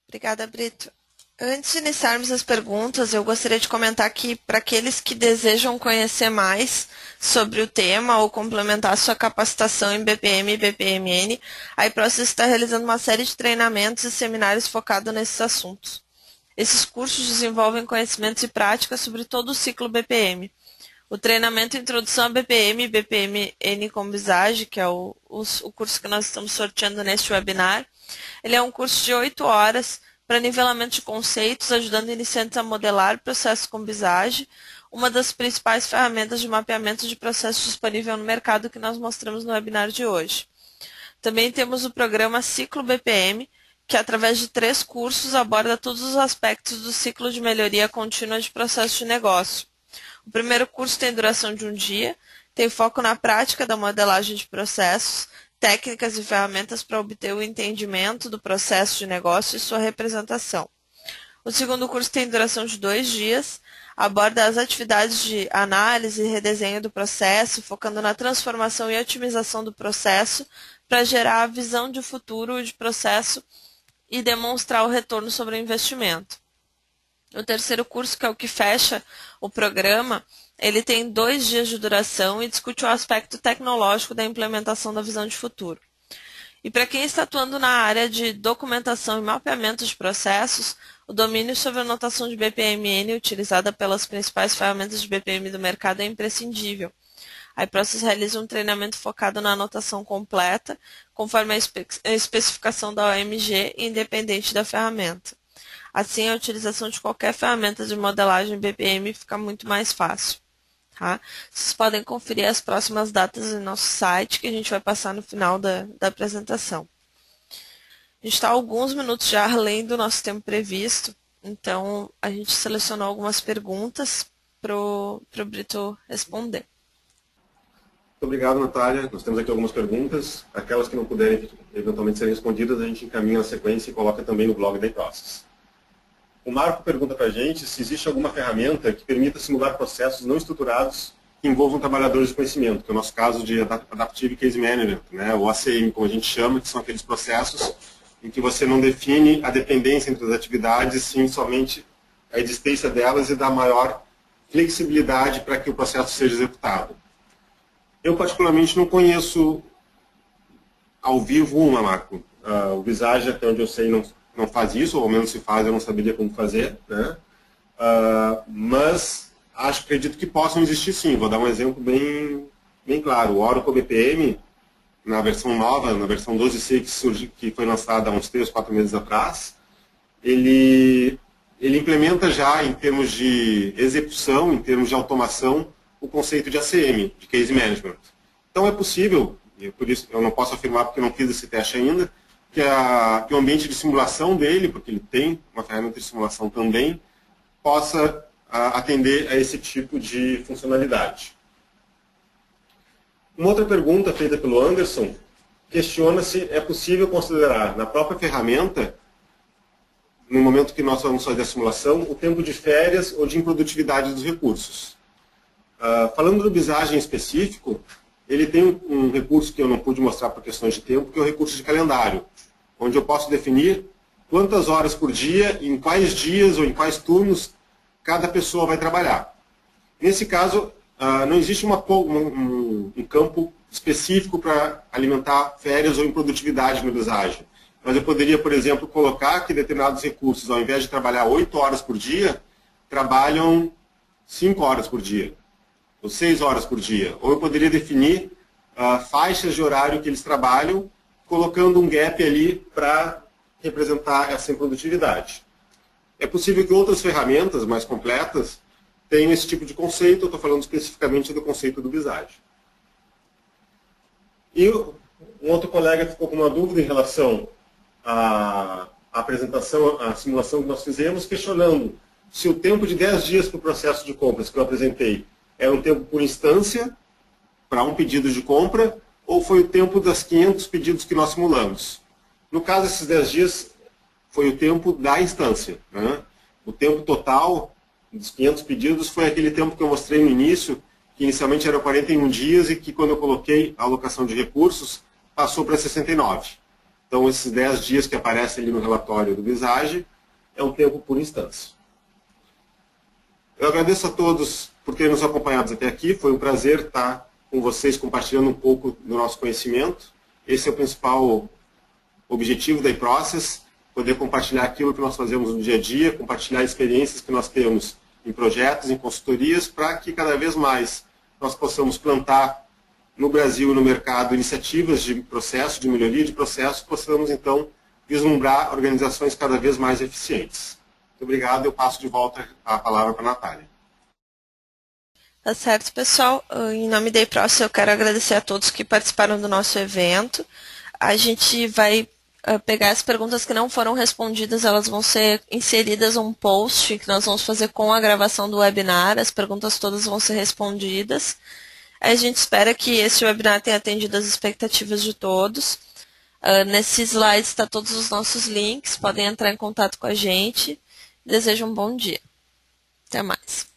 Obrigada, Brito. Antes de iniciarmos as perguntas, eu gostaria de comentar que, para aqueles que desejam conhecer mais sobre o tema ou complementar sua capacitação em BPM e BPMN, a iProcess está realizando uma série de treinamentos e seminários focados nesses assuntos. Esses cursos desenvolvem conhecimentos e práticas sobre todo o ciclo BPM. O treinamento Introdução a BPM e BPMN com Visage, que é o curso que nós estamos sorteando neste webinar, ele é um curso de 8 horas para nivelamento de conceitos, ajudando iniciantes a modelar processos com Visage, uma das principais ferramentas de mapeamento de processos disponível no mercado que nós mostramos no webinar de hoje. Também temos o programa Ciclo BPM, que através de 3 cursos aborda todos os aspectos do ciclo de melhoria contínua de processo de negócio. O primeiro curso tem duração de 1 dia, tem foco na prática da modelagem de processos, técnicas e ferramentas para obter o entendimento do processo de negócio e sua representação. O segundo curso tem duração de 2 dias, aborda as atividades de análise e redesenho do processo, focando na transformação e otimização do processo para gerar a visão de futuro de processo e demonstrar o retorno sobre o investimento. O terceiro curso, que é o que fecha o programa, ele tem 2 dias de duração e discute o aspecto tecnológico da implementação da visão de futuro. E para quem está atuando na área de documentação e mapeamento de processos, o domínio sobre a notação de BPMN utilizada pelas principais ferramentas de BPM do mercado é imprescindível. A iProcess realiza um treinamento focado na anotação completa, conforme a especificação da OMG, independente da ferramenta. Assim, a utilização de qualquer ferramenta de modelagem BPM fica muito mais fácil. Tá? Vocês podem conferir as próximas datas no nosso site, que a gente vai passar no final da apresentação. A gente está alguns minutos já além do nosso tempo previsto, então a gente selecionou algumas perguntas para o Brito responder. Muito obrigado, Natália. Nós temos aqui algumas perguntas. Aquelas que não puderem eventualmente serem respondidas, a gente encaminha na sequência e coloca também no blog da iProcess. O Marco pergunta para a gente se existe alguma ferramenta que permita simular processos não estruturados que envolvam trabalhadores de conhecimento, que é o nosso caso de Adaptive Case Management, né, ou ACM, como a gente chama, que são aqueles processos em que você não define a dependência entre as atividades, sim somente a existência delas e dá maior flexibilidade para que o processo seja executado. Eu, particularmente, não conheço ao vivo uma, Marco. O Visage, até onde eu sei, não faz isso, ou ao menos se faz, eu não saberia como fazer, né? Mas acredito que possam existir sim. Vou dar um exemplo bem claro. O Oracle BPM, na versão nova, na versão 12.6, que foi lançada há uns 3, 4 meses atrás, ele implementa já, em termos de execução, em termos de automação, o conceito de ACM, de Case Management. Então é possível, e por isso eu não posso afirmar porque eu não fiz esse teste ainda, que o ambiente de simulação dele, porque ele tem uma ferramenta de simulação também, possa atender a esse tipo de funcionalidade. Uma outra pergunta feita pelo Anderson questiona se é possível considerar na própria ferramenta, no momento que nós vamos fazer a simulação, o tempo de férias ou de improdutividade dos recursos. Falando do Visage em específico, ele tem um recurso que eu não pude mostrar por questões de tempo, que é o recurso de calendário, onde eu posso definir quantas horas por dia, em quais dias ou em quais turnos cada pessoa vai trabalhar. Nesse caso, não existe um campo específico para alimentar férias ou improdutividade no Visage. Mas eu poderia, por exemplo, colocar que determinados recursos, ao invés de trabalhar 8 horas por dia, trabalham 5 horas por dia, ou 6 horas por dia. Ou eu poderia definir faixas de horário que eles trabalham, colocando um gap ali para representar essa improdutividade. É possível que outras ferramentas mais completas tenham esse tipo de conceito. Eu estou falando especificamente do conceito do Visage. E um outro colega ficou com uma dúvida em relação à apresentação, à simulação que nós fizemos, questionando se o tempo de 10 dias para o processo de compras que eu apresentei era um tempo por instância, para um pedido de compra, ou foi o tempo das 500 pedidos que nós simulamos. No caso, esses 10 dias foi o tempo da instância, né? O tempo total dos 500 pedidos foi aquele tempo que eu mostrei no início, que inicialmente era 41 dias e que quando eu coloquei a alocação de recursos, passou para 69. Então, esses 10 dias que aparecem ali no relatório do Visage é um tempo por instância. Eu agradeço a todos por terem nos acompanhado até aqui. Foi um prazer estar com vocês compartilhando um pouco do nosso conhecimento. Esse é o principal objetivo da iProcess, poder compartilhar aquilo que nós fazemos no dia a dia, compartilhar experiências que nós temos em projetos, em consultorias, para que cada vez mais nós possamos plantar no Brasil e no mercado iniciativas de processo, de melhoria de processo, possamos então vislumbrar organizações cada vez mais eficientes. Muito obrigado, eu passo de volta a palavra para a Natália. Tá certo, pessoal. Em nome da iProcess, eu quero agradecer a todos que participaram do nosso evento. A gente vai pegar as perguntas que não foram respondidas, elas vão ser inseridas num post que nós vamos fazer com a gravação do webinar, as perguntas todas vão ser respondidas. A gente espera que esse webinar tenha atendido as expectativas de todos. Nesse slide está todos os nossos links, podem entrar em contato com a gente. Desejo um bom dia. Até mais.